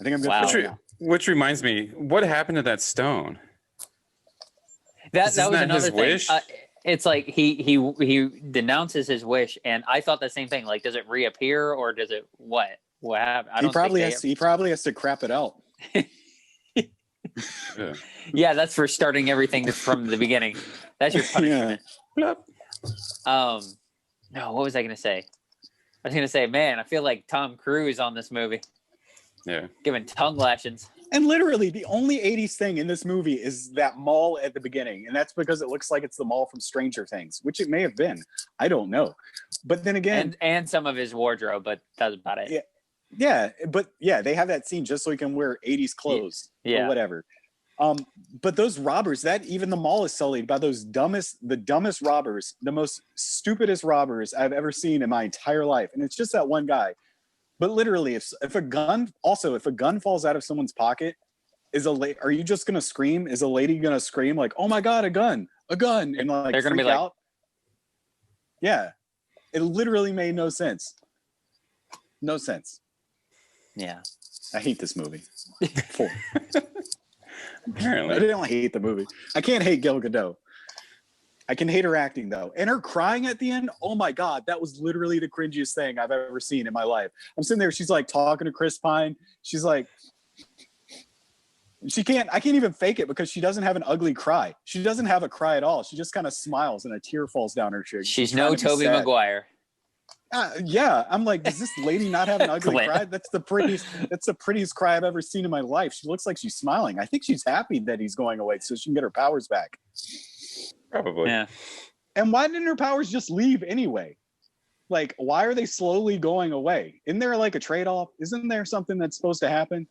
think I'm good for now. Which reminds me, what happened to that stone? That was another thing. Wish? It's like he denounces his wish, and I thought the same thing. Like, does it reappear or does it what? What happened? He probably has to crap it out. Yeah, that's for starting everything from the beginning. That's your punishment. Yeah. No, what was I gonna say? I was gonna say, man, I feel like Tom Cruise on this movie. Yeah, giving tongue lashings. And literally, the only 80s thing in this movie is that mall at the beginning. And that's because it looks like it's the mall from Stranger Things, which it may have been. I don't know. But then again... And some of his wardrobe, but that's about it. Yeah, but yeah, they have that scene just so he can wear 80s clothes or whatever. But those robbers, that even the mall is sullied by the dumbest robbers, the most stupidest robbers I've ever seen in my entire life. And it's just that one guy. But literally, if a gun falls out of someone's pocket, are you just gonna scream? Is a lady gonna scream like, "Oh my God, a gun!" And like they're gonna freak be like, out? Yeah, it literally made no sense. No sense. Yeah, I hate this movie. Apparently, I don't hate the movie. I can't hate Gal Gadot. I can hate her acting though. And her crying at the end, oh my God, that was literally the cringiest thing I've ever seen in my life. I'm sitting there, she's like talking to Chris Pine. She's like, I can't even fake it because she doesn't have an ugly cry. She doesn't have a cry at all. She just kind of smiles and a tear falls down her cheek. She's no Tobey Maguire. Yeah, I'm like, does this lady not have an ugly cry? That's the prettiest cry I've ever seen in my life. She looks like she's smiling. I think she's happy that he's going away so she can get her powers back. Probably. Yeah. And why didn't her powers just leave anyway? Like, why are they slowly going away? Isn't there like a trade-off? Isn't there something that's supposed to happen?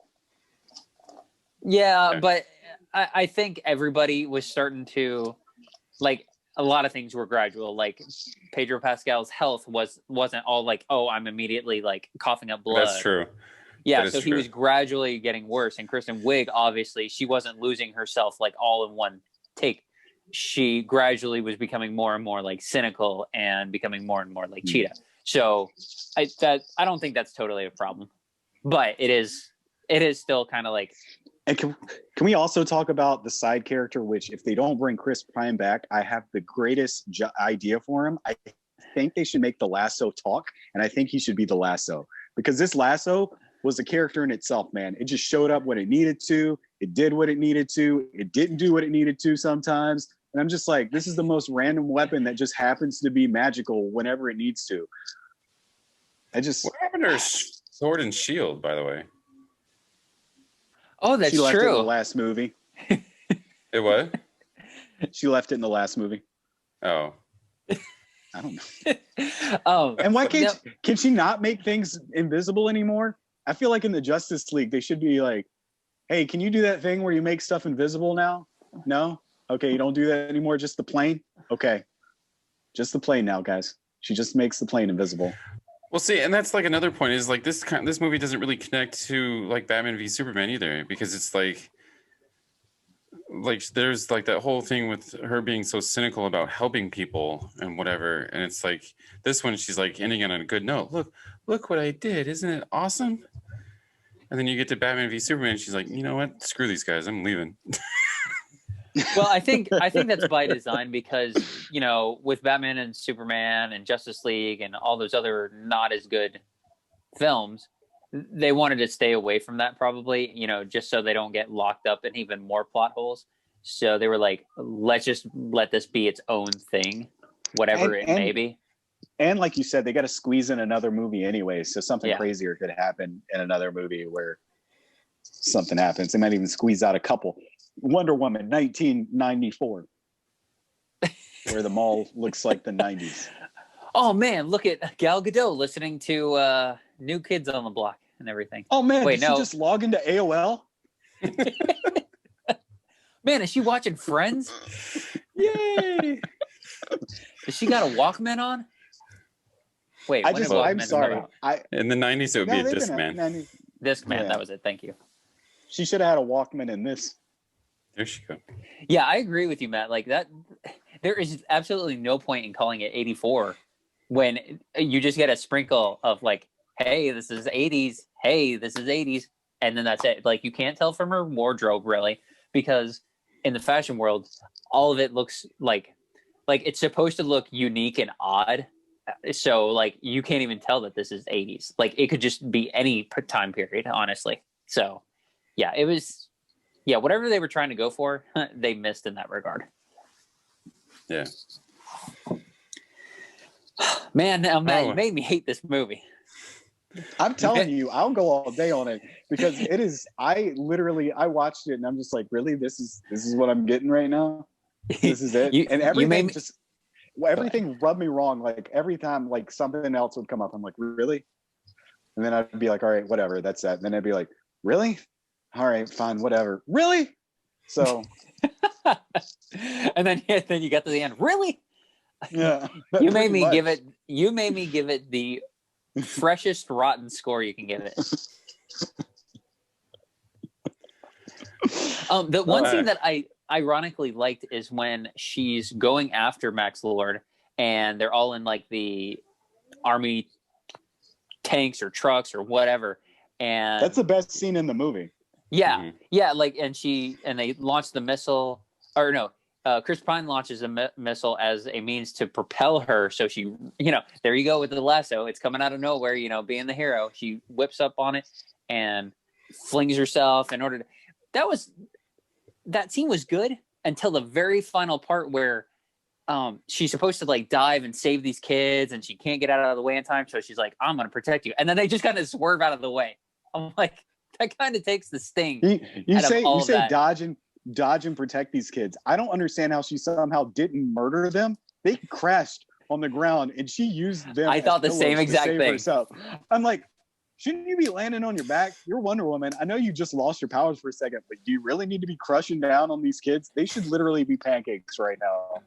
Yeah, but I think everybody was starting to, like, a lot of things were gradual. Like Pedro Pascal's health wasn't all like, oh, I'm immediately like coughing up blood. That's true. Yeah, so he was gradually getting worse. And Kristen Wiig, obviously, she wasn't losing herself like all in one take. She gradually was becoming more and more like cynical and becoming more and more like Cheetah. So I don't think that's totally a problem, but it is still kind of like. And can we also talk about the side character, which if they don't bring Chris Pine back, I have the greatest idea for him. I think they should make the Lasso talk, and I think he should be the Lasso because this Lasso was a character in itself, man. It just showed up when it needed to. It did what it needed to. It didn't do what it needed to sometimes. And I'm just like, this is the most random weapon that just happens to be magical whenever it needs to. What happened to her sword and shield, by the way? Oh, that's true. She left it in the last movie. It what? She left it in the last movie. Oh. I don't know. And why can she not make things invisible anymore? I feel like in the Justice League, they should be like, hey, can you do that thing where you make stuff invisible now? No? Okay, you don't do that anymore, just the plane? Okay. Just the plane now, guys. She just makes the plane invisible. Well, see, and that's like another point is like this movie doesn't really connect to like Batman v Superman either because it's like there's like that whole thing with her being so cynical about helping people and whatever, and it's like this one she's like ending on a good note. Look what I did, isn't it awesome? And then you get to Batman v Superman, she's like, you know what? Screw these guys, I'm leaving. Well, I think that's by design because, you know, with Batman and Superman and Justice League and all those other not as good films, they wanted to stay away from that probably, you know, just so they don't get locked up in even more plot holes. So they were like, let's just let this be its own thing, whatever it may be. And like you said, they got to squeeze in another movie anyway. So something crazier could happen in another movie where something happens. They might even squeeze out a couple. Wonder Woman 1994 where the mall looks like the 90s. Oh man, look at Gal Gadot listening to New Kids on the Block and everything. Oh man, did she just log into AOL? Man, is she watching Friends? Yay! Has she got a Walkman on? Wait, I'm sorry. In the 90s it would be a Discman. Discman, that was it. Thank you. She should have had a Walkman in this. There she go. Yeah, I agree with you, Matt. Like that, there is absolutely no point in calling it 84 when you just get a sprinkle of like, hey, this is 80s. Hey, this is 80s. And then that's it. Like you can't tell from her wardrobe really, because in the fashion world, all of it looks like it's supposed to look unique and odd. So like you can't even tell that this is 80s. Like it could just be any time period, honestly. So yeah, it was. Yeah, whatever they were trying to go for, they missed in that regard. Yeah. Man, now Matt, you made me hate this movie. I'm telling you, I'll go all day on it because it is. I watched it and I'm just like, really, this is what I'm getting right now. This is it. And everything rubbed me wrong. Like every time, like something else would come up, I'm like, really? And then I'd be like, all right, whatever, that's that. And then I'd be like, really? All right, fine, whatever. Really? So. And then you got to the end. Really? Yeah. You made me give it the freshest rotten score you can give it. The one scene that I ironically liked is when she's going after Max Lord and they're all in like the army tanks or trucks or whatever. And that's the best scene in the movie. Yeah. Mm-hmm. Yeah. Like, and they launch the missile, or no, Chris Pine launches a missile as a means to propel her. So she, there you go with the lasso. It's coming out of nowhere, being the hero. She whips up on it and flings herself in order to, that scene was good until the very final part where she's supposed to like dive and save these kids and she can't get out of the way in time. So she's like, I'm going to protect you. And then they just kind of swerve out of the way. I'm like, that kind of takes the sting. You say dodge and protect these kids. I don't understand how she somehow didn't murder them. They crashed on the ground and she used them. I thought the same exact thing. Herself. I'm like, shouldn't you be landing on your back? You're Wonder Woman. I know you just lost your powers for a second, but do you really need to be crushing down on these kids? They should literally be pancakes right now.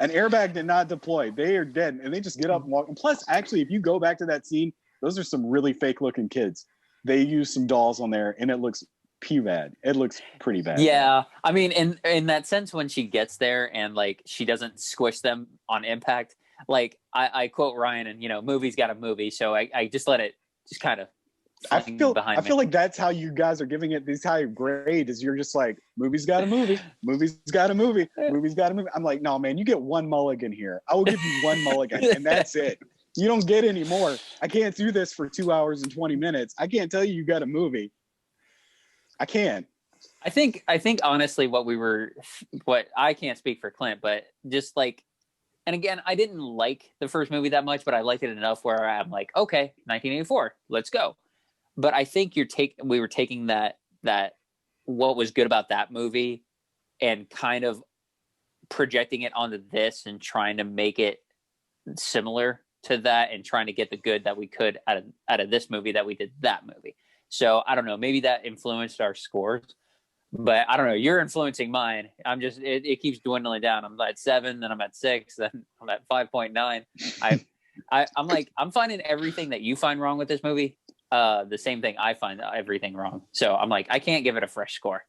An airbag did not deploy. They are dead and they just get up and walk. And plus, actually, if you go back to that scene, those are some really fake looking kids. They use some dolls on there and it looks bad. It looks pretty bad. Yeah. I mean, in that sense, when she gets there and like she doesn't squish them on impact, like I quote Ryan and movie's got a movie. So I just let it just kind of I feel like that's how you guys are giving it this high grade is you're just like, movie's got a movie, movie's got a movie, movie's got a movie. I'm like, no, man, you get one mulligan here. I will give you one mulligan and that's it. You don't get any more. I can't do this for 2 hours and 20 minutes. I can't tell you got a movie. I can't. I think honestly what I can't speak for Clint, but just like, and again, I didn't like the first movie that much, but I liked it enough where I'm like, okay, 1984, let's go. But I think we were taking that what was good about that movie and kind of projecting it onto this and trying to make it similar to that and trying to get the good that we could out of this movie that we did that movie. So I don't know, maybe that influenced our scores, but I don't know. You're influencing mine. I'm just, it keeps dwindling down. I'm at 7, then I'm at 6, then I'm at 5.9. I'm like, I'm finding everything that you find wrong with this movie. The same thing I find everything wrong. So I'm like, I can't give it a fresh score.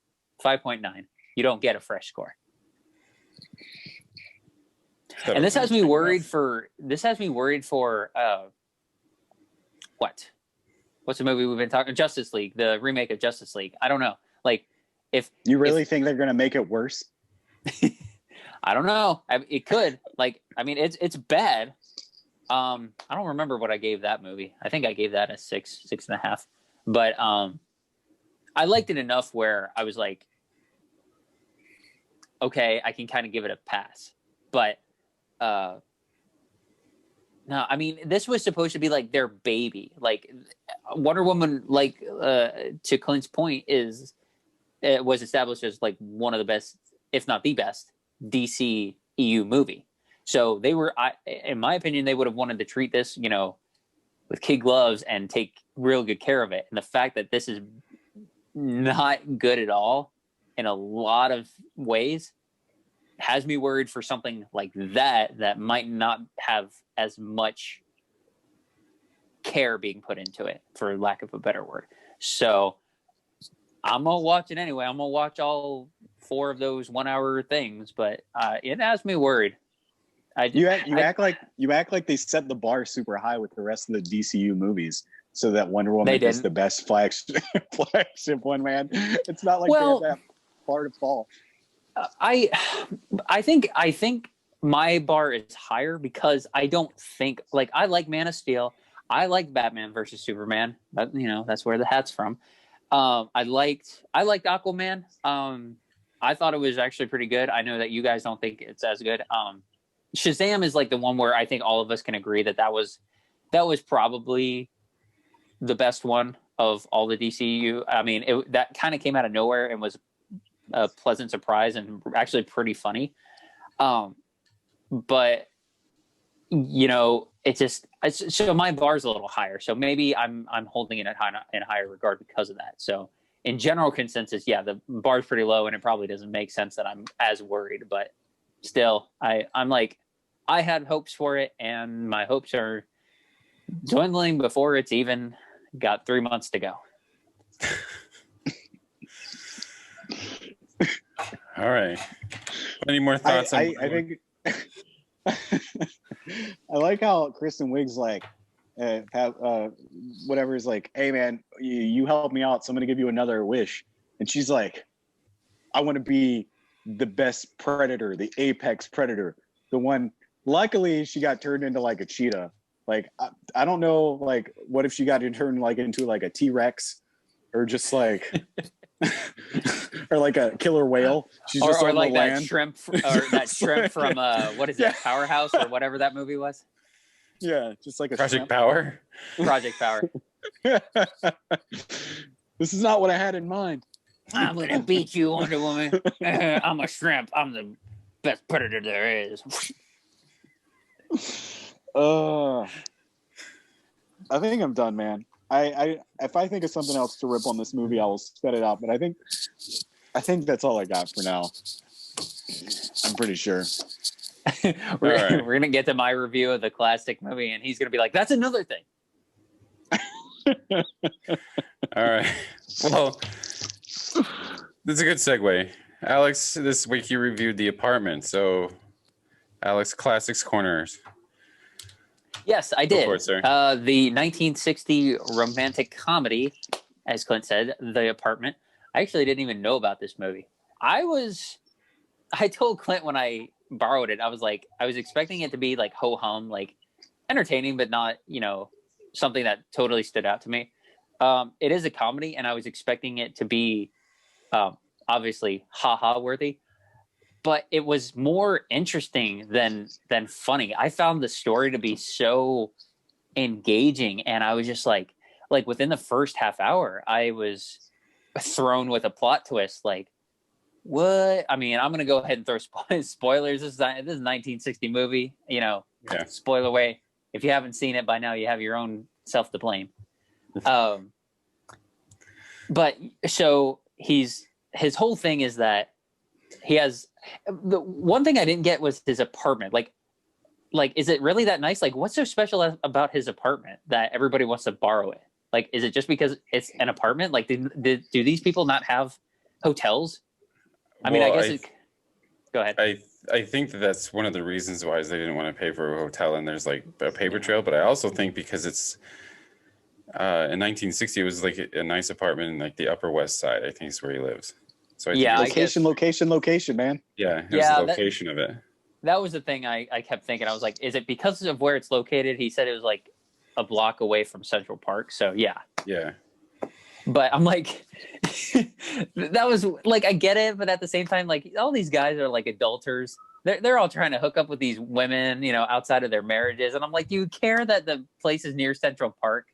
5.9. You don't get a fresh score. And this has me worried for what's the movie we've been talking? Justice League, the remake of Justice League. I don't know. Like, if you really think they're going to make it worse, I don't know. It could. Like, I mean, it's bad. I don't remember what I gave that movie. I think I gave that a 6.5. But I liked it enough where I was like, okay, I can kind of give it a pass. But no, I mean, this was supposed to be like their baby. Like Wonder Woman, like to Clint's point, it was established as like one of the best, if not the best, DC EU movie. So they were, in my opinion, they would have wanted to treat this, with kid gloves and take real good care of it. And the fact that this is not good at all in a lot of ways has me worried for something like that might not have as much care being put into it, for lack of a better word. So I'm going to watch it anyway. I'm going to watch all 4 of those 1-hour things, but it has me worried. You act like they set the bar super high with the rest of the DCU movies so that Wonder Woman is the best flagship one, man. It's not like they have that far to fall. I think my bar is higher because I don't think, like, I like Man of Steel. I like Batman versus Superman. But, that's where the hat's from. I liked Aquaman. I thought it was actually pretty good. I know that you guys don't think it's as good. Shazam is like the one where I think all of us can agree that was that was probably the best one of all the DCU. I mean, that kind of came out of nowhere and was a pleasant surprise and actually pretty funny. But you know, so my bar's a little higher. So maybe I'm holding it in higher regard because of that. So in general consensus, yeah, the bar's pretty low, and it probably doesn't make sense that I'm as worried. But still, I'm like, I had hopes for it, and my hopes are dwindling before it's even got 3 months to go. All right. Any more thoughts? I think I like how Kristen Wiig's like, whatever is like, hey man, you helped me out, so I'm gonna give you another wish. And she's like, I want to be the best predator, the apex predator, the one. Luckily, she got turned into like a cheetah. Like I don't know, like what if she got turned like into like a T-Rex, or just like. Or like a killer whale. She's just or on like the that land. shrimp, or that shrimp from what is it, Powerhouse, or whatever that movie was. Yeah, just like a Project Power. Project Power. This is not what I had in mind. I'm gonna beat you, Wonder Woman. I'm a shrimp. I'm the best predator there is. I think I'm done, man. I if I think of something else to rip on this movie, I will spit it out. But I think that's all I got for now. I'm pretty sure. We're gonna get to my review of the classic movie, and he's gonna be like, "That's another thing." All right. Well, this is a good segue. Alex, this week you reviewed The Apartment. So, Alex, Classics Corners. Yes, I did. Go for it, sir. The 1960 romantic comedy, as Clint said, The Apartment. I actually didn't even know about this movie. I told Clint when I borrowed it, I was expecting it to be like ho-hum, like entertaining, but not, something that totally stood out to me. It is a comedy, and I was expecting it to be obviously ha-ha worthy. But it was more interesting than funny. I found the story to be so engaging, and I was just like within the first half hour, I was thrown with a plot twist. Like, what? I mean, I'm gonna go ahead and throw spoilers. This is a 1960 movie. Yeah. Spoiler away. If you haven't seen it by now, you have your own self to blame. But so his whole thing is that he has. The one thing I didn't get was his apartment. Like, is it really that nice? Like, what's so special about his apartment that everybody wants to borrow it? Like, is it just because it's an apartment? Like, do these people not have hotels? I mean, I guess go ahead. I think that's one of the reasons why is they didn't want to pay for a hotel, and there's like a paper trail. But I also think because it's in 1960, it was like a nice apartment in like the Upper West Side. I think is where he lives. So location, man. Yeah, it was the location of it. That was the thing I kept thinking. I was like, is it because of where it's located? He said it was like a block away from Central Park. So yeah. Yeah. But I'm like, that was like, I get it. But at the same time, like all these guys are like adulterers. They're all trying to hook up with these women, outside of their marriages. And I'm like, do you care that the place is near Central Park?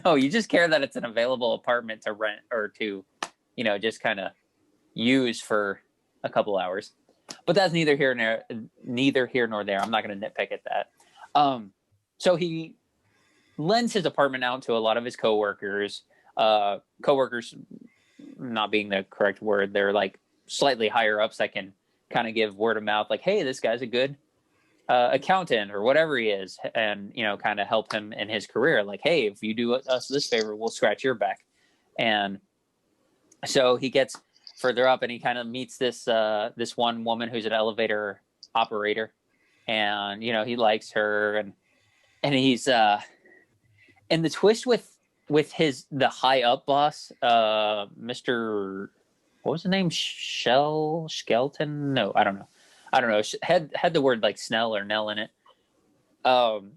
No, you just care that it's an available apartment to rent or to, just kind of use for a couple hours. But that's neither here nor there. I'm not going to nitpick at that. So he lends his apartment out to a lot of his coworkers. Coworkers not being the correct word. They're like slightly higher ups that can kind of give word of mouth, like, hey, this guy's a good accountant or whatever he is, and kind of help him in his career. Like, hey, if you do us this favor, we'll scratch your back. And so he gets further up, and he kind of meets this one woman who's an elevator operator, and he likes her, and he's and the twist with the high up boss, Mr. What was the name? Skelton? No, I don't know. Had the word like Snell or Nell in it.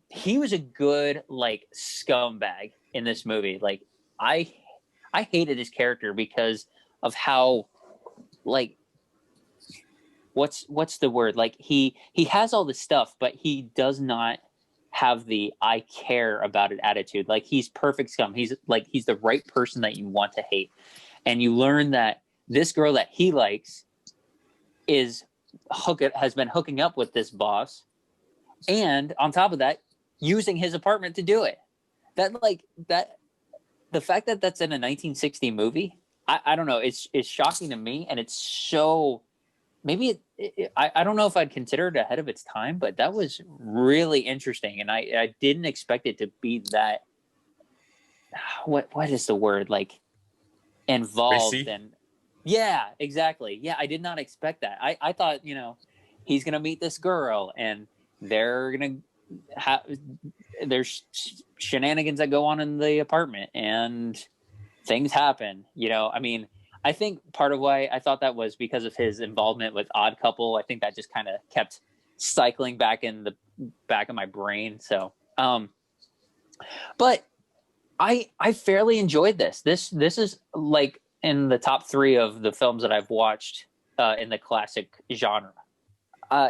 He was a good like scumbag in this movie. Like I hated his character because of how, like, what's the word? Like he has all this stuff, but he does not have the I care about it attitude. Like, he's perfect scum. He's the right person that you want to hate. And you learn that this girl that he likes has been hooking up with this boss, and on top of that, using his apartment to do it. The fact that that's in a 1960 movie, I don't know. It's shocking to me, and it's so. Maybe I don't know if I'd consider it ahead of its time, but that was really interesting, and I didn't expect it to be that. What is the word, like, involved? Racy? And yeah, exactly. Yeah, I did not expect that. I thought, he's gonna meet this girl, and they're gonna have there's shenanigans that go on in the apartment, and things happen. I mean. I think part of why I thought that was because of his involvement with Odd Couple. I think that just kind of kept cycling back in the back of my brain. So, but I fairly enjoyed this. This is like in the top 3 of the films that I've watched in the classic genre.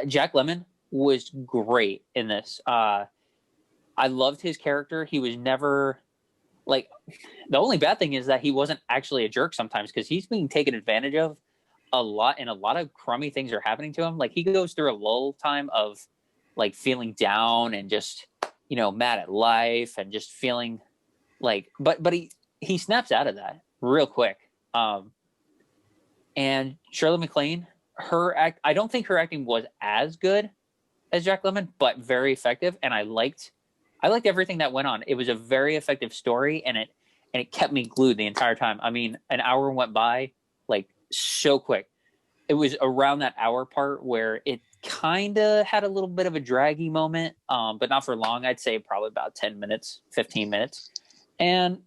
Jack Lemmon was great in this. I loved his character. He was never like, the only bad thing is that he wasn't actually a jerk sometimes, because he's being taken advantage of a lot, and a lot of crummy things are happening to him. Like, he goes through a lull time of like feeling down and just, mad at life and just feeling like, but he snaps out of that real quick. And Shirley MacLaine, I don't think her acting was as good as Jack Lemmon, but very effective. And I liked everything that went on. It was a very effective story, and it kept me glued the entire time. I mean, an hour went by like so quick. It was around that hour part where it kind of had a little bit of a draggy moment, but not for long. I'd say probably about 10 minutes, 15 minutes. And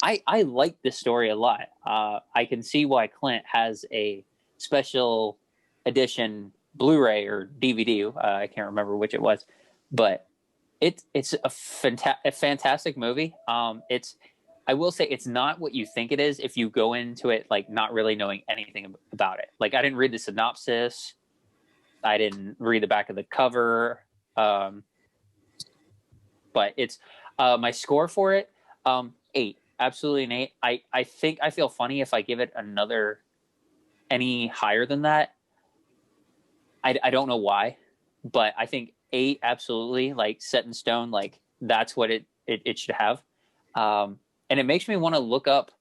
I like this story a lot. I can see why Clint has a special edition Blu-ray or DVD. I can't remember which it was, but it's a fantastic movie. I will say it's not what you think it is if you go into it like not really knowing anything about it. Like, I didn't read the synopsis, I didn't read the back of the cover, but it's my score for it, 8, absolutely an 8. I think I feel funny if I give it any higher than that. I don't know why, but I think 8 absolutely, like, set in stone. Like, that's what it should have. And it makes me want to look up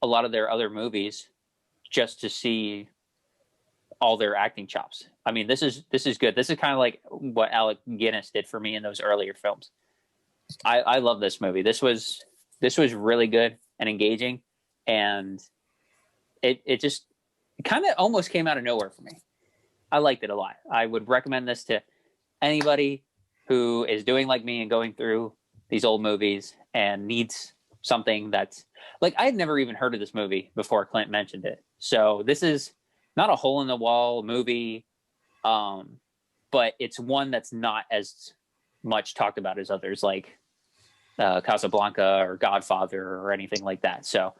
a lot of their other movies just to see all their acting chops. I mean, this is good. This is kind of like what Alec Guinness did for me in those earlier films. I love this movie. This was really good and engaging, and it just kind of almost came out of nowhere for me. I liked it a lot. I would recommend this to anybody who is doing like me and going through these old movies and needs something that's like, I had never even heard of this movie before Clint mentioned it. So this is not a hole in the wall movie, but it's one that's not as much talked about as others, like Casablanca or Godfather or anything like that. So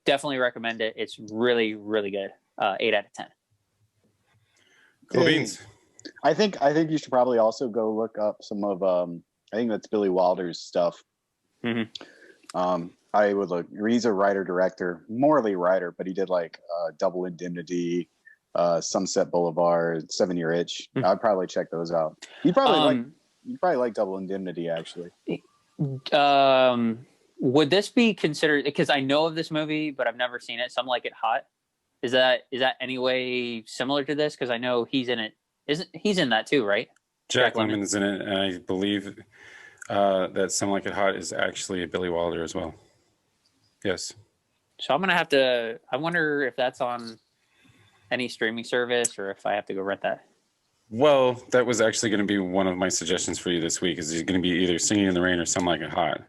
definitely recommend it. It's really, really good. 8 out of 10. Cool beans. I think you should probably also go look up some of I think that's Billy Wilder's stuff. Mm-hmm. I would look. He's a writer director, morally writer, but he did like Double Indemnity, Sunset Boulevard, 7 Year Itch. Mm-hmm. I'd probably check those out. You probably like Double Indemnity, actually. Would this be considered, because I know of this movie but I've never seen it, Some Like It Hot? Is that any way similar to this? Because I know he's in it. He's in that too, right? Jack Lemmon's in it, and I believe that Some Like It Hot is actually Billy Wilder as well. Yes. So I'm gonna have to. I wonder if that's on any streaming service or if I have to go rent that. Well, that was actually going to be one of my suggestions for you this week. Is going to be either Singing in the Rain or Some Like It Hot,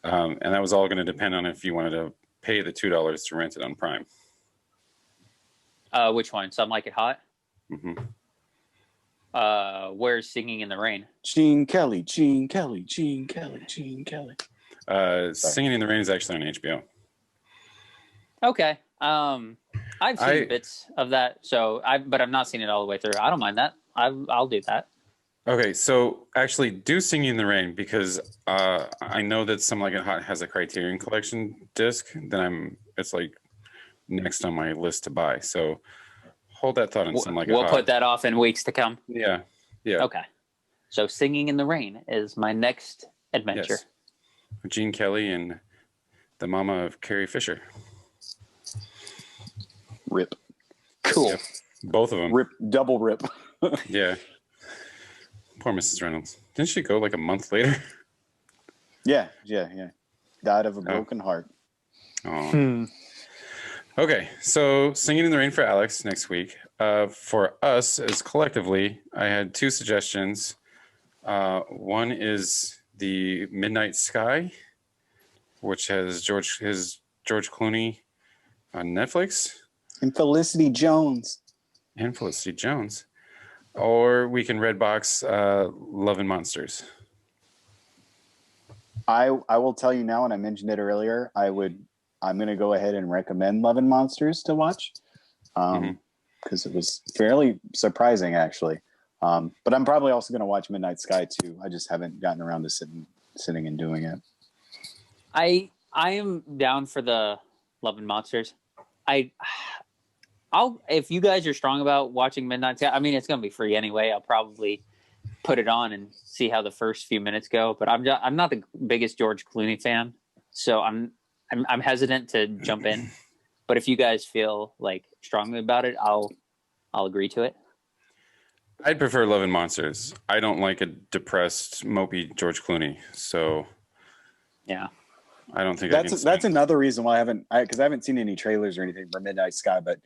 and that was all going to depend on if you wanted to pay the $2 to rent it on Prime. Which one? Some Like It Hot? Mm-hmm. Where's Singing in the Rain? Gene Kelly. Singing in the Rain is actually on HBO. Okay. I've seen bits of that, but I've not seen it all the way through. I don't mind that. I'll do that. Okay, so actually do Singing in the Rain because I know that Some Like It Hot has a Criterion Collection disc. It's like next on my list to buy. So hold that thought on Some Like It We'll Hot. put that off in weeks to come. Yeah. Okay. So Singing in the Rain is my next adventure. Yes. Gene Kelly and the mama of Carrie Fisher. Rip. Cool. Yep. Both of them. Rip, double rip. Yeah. Poor Mrs. Reynolds. Didn't she go like a month later? Yeah. Died of a broken heart. Oh. Okay, so Singing in the Rain for Alex next week. For us as collectively, I had two suggestions. One is the Midnight Sky, which has George Clooney on Netflix. And Felicity Jones. Or we can Redbox Love and Monsters. I will tell you now, and I mentioned it earlier, I'm going to go ahead and recommend Love and Monsters to watch because it was fairly surprising, actually. But I'm probably also going to watch Midnight Sky, too. I just haven't gotten around to sitting and doing it. I am down for the Love and Monsters. I'll if you guys are strong about watching Midnight Sky, I mean it's gonna be free anyway. I'll probably put it on and see how the first few minutes go. But I'm not the biggest George Clooney fan, so I'm hesitant to jump in. But if you guys feel like strongly about it, I'll agree to it. I'd prefer Love and Monsters. I don't like a depressed, mopey George Clooney. So yeah, I don't think that's another reason why I haven't seen any trailers or anything for Midnight Sky, but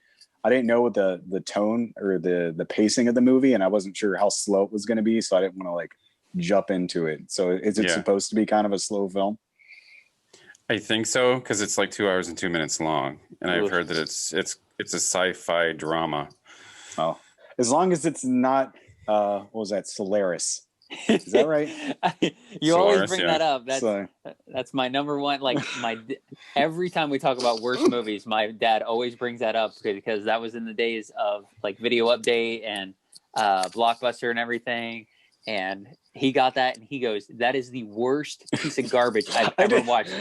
I didn't know the tone or the pacing of the movie, and I wasn't sure how slow it was going to be, so I didn't want to like jump into it. So is it supposed to be kind of a slow film? I think so, because it's like 2 hours and 2 minutes long, and I've heard that it's a sci-fi drama. Oh, as long as it's not what was that, Solaris? Is that right? You Solaris, always bring that up. That's my number one. Like every time we talk about worst movies, my dad always brings that up because that was in the days of like Video Update and Blockbuster and everything. And he got that and he goes, "That is the worst piece of garbage I've ever watched."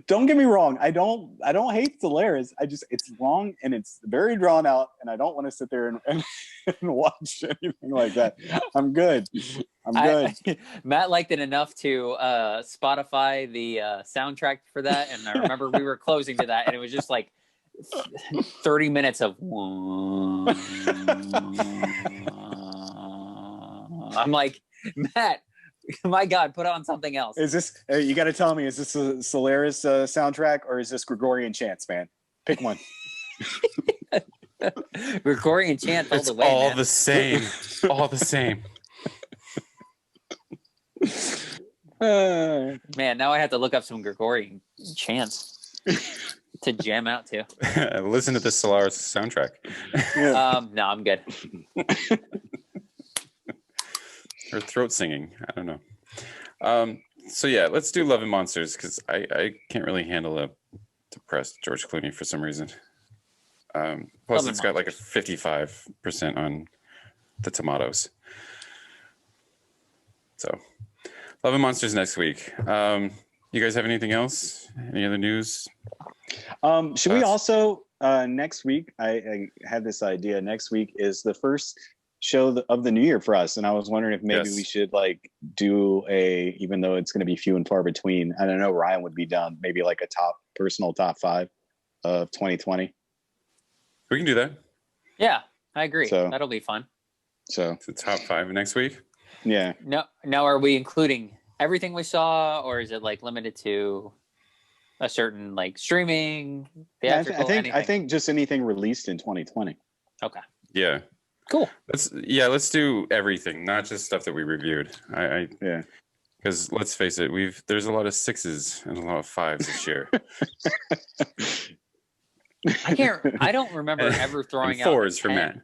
Don't get me wrong. I don't hate Solaris. It's long and it's very drawn out, and I don't want to sit there and watch anything like that. I'm good. Matt liked it enough to Spotify the soundtrack for that, and I remember we were closing to that, and it was just like 30 minutes of. I'm like, Matt, my God, put on something else. Is this? You got to tell me, is this a Solaris soundtrack or is this Gregorian chants, man? Pick one. Gregorian chant all it's the way. All man. the same. All the same. Man, now I have to look up some Gregorian chants to jam out to. Listen to the Solaris soundtrack. No, I'm good. Or throat singing. I don't know. So yeah, let's do Love and Monsters because I can't really handle a depressed George Clooney for some reason. Plus, it's got like a 55% on the tomatoes. So, Love and Monsters next week. You guys have anything else? Any other news? Should we also next week? I had this idea. Next week is the first show of the new year for us, and I was wondering if maybe we should like do even though it's going to be few and far between. I don't know. Ryan would be down. Maybe like a personal top 5 of 2020. We can do that. Yeah, I agree. So, that'll be fun. So the top 5 next week. Yeah. No. Now, are we including everything we saw, or is it like limited to a certain like streaming? I think just anything released in 2020. Okay. Yeah. Cool. Let's do everything, not just stuff that we reviewed. Yeah. Because let's face it, there's a lot of 6s and a lot of 5s this year. I don't remember ever throwing out 4s for Matt.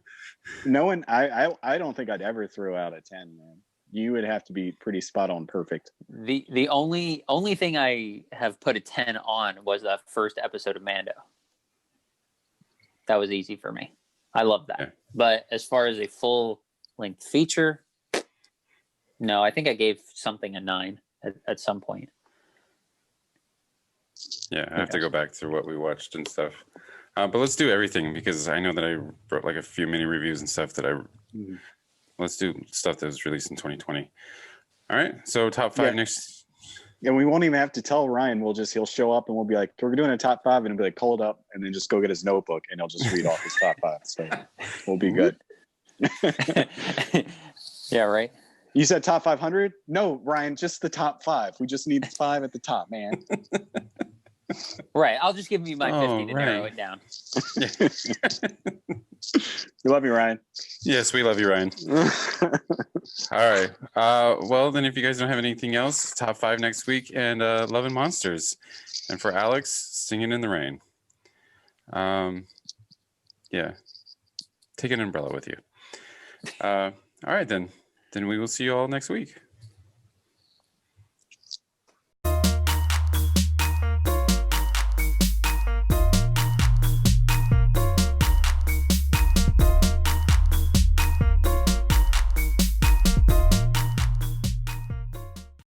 No one. I don't think I'd ever throw out a 10, man. You would have to be pretty spot on perfect. The only thing I have put a 10 on was the first episode of Mando. That was easy for me. I love that. Yeah. But as far as a full length feature, No, I think I gave something a 9 at some point. Yeah, I have to go back through what we watched and stuff. But let's do everything, because I know that I wrote like a few mini reviews and stuff that let's do stuff that was released in 2020. All right, so top 5 next. And we won't even have to tell Ryan. He'll show up and we'll be like, we're doing a top 5, and he'll be like, hold up, and then just go get his notebook and he'll just read off his top 5. So we'll be good. Yeah, right. You said top 500? No, Ryan, just the top 5. We just need 5 at the top, man. Right. I'll just give you my 50 to narrow it down. We love you, Ryan. Yes, we love you, Ryan. All right. Well, then if you guys don't have anything else, top 5 next week, and Love and Monsters. And for Alex, Singing in the Rain. Yeah. Take an umbrella with you. All right, then. Then we will see you all next week.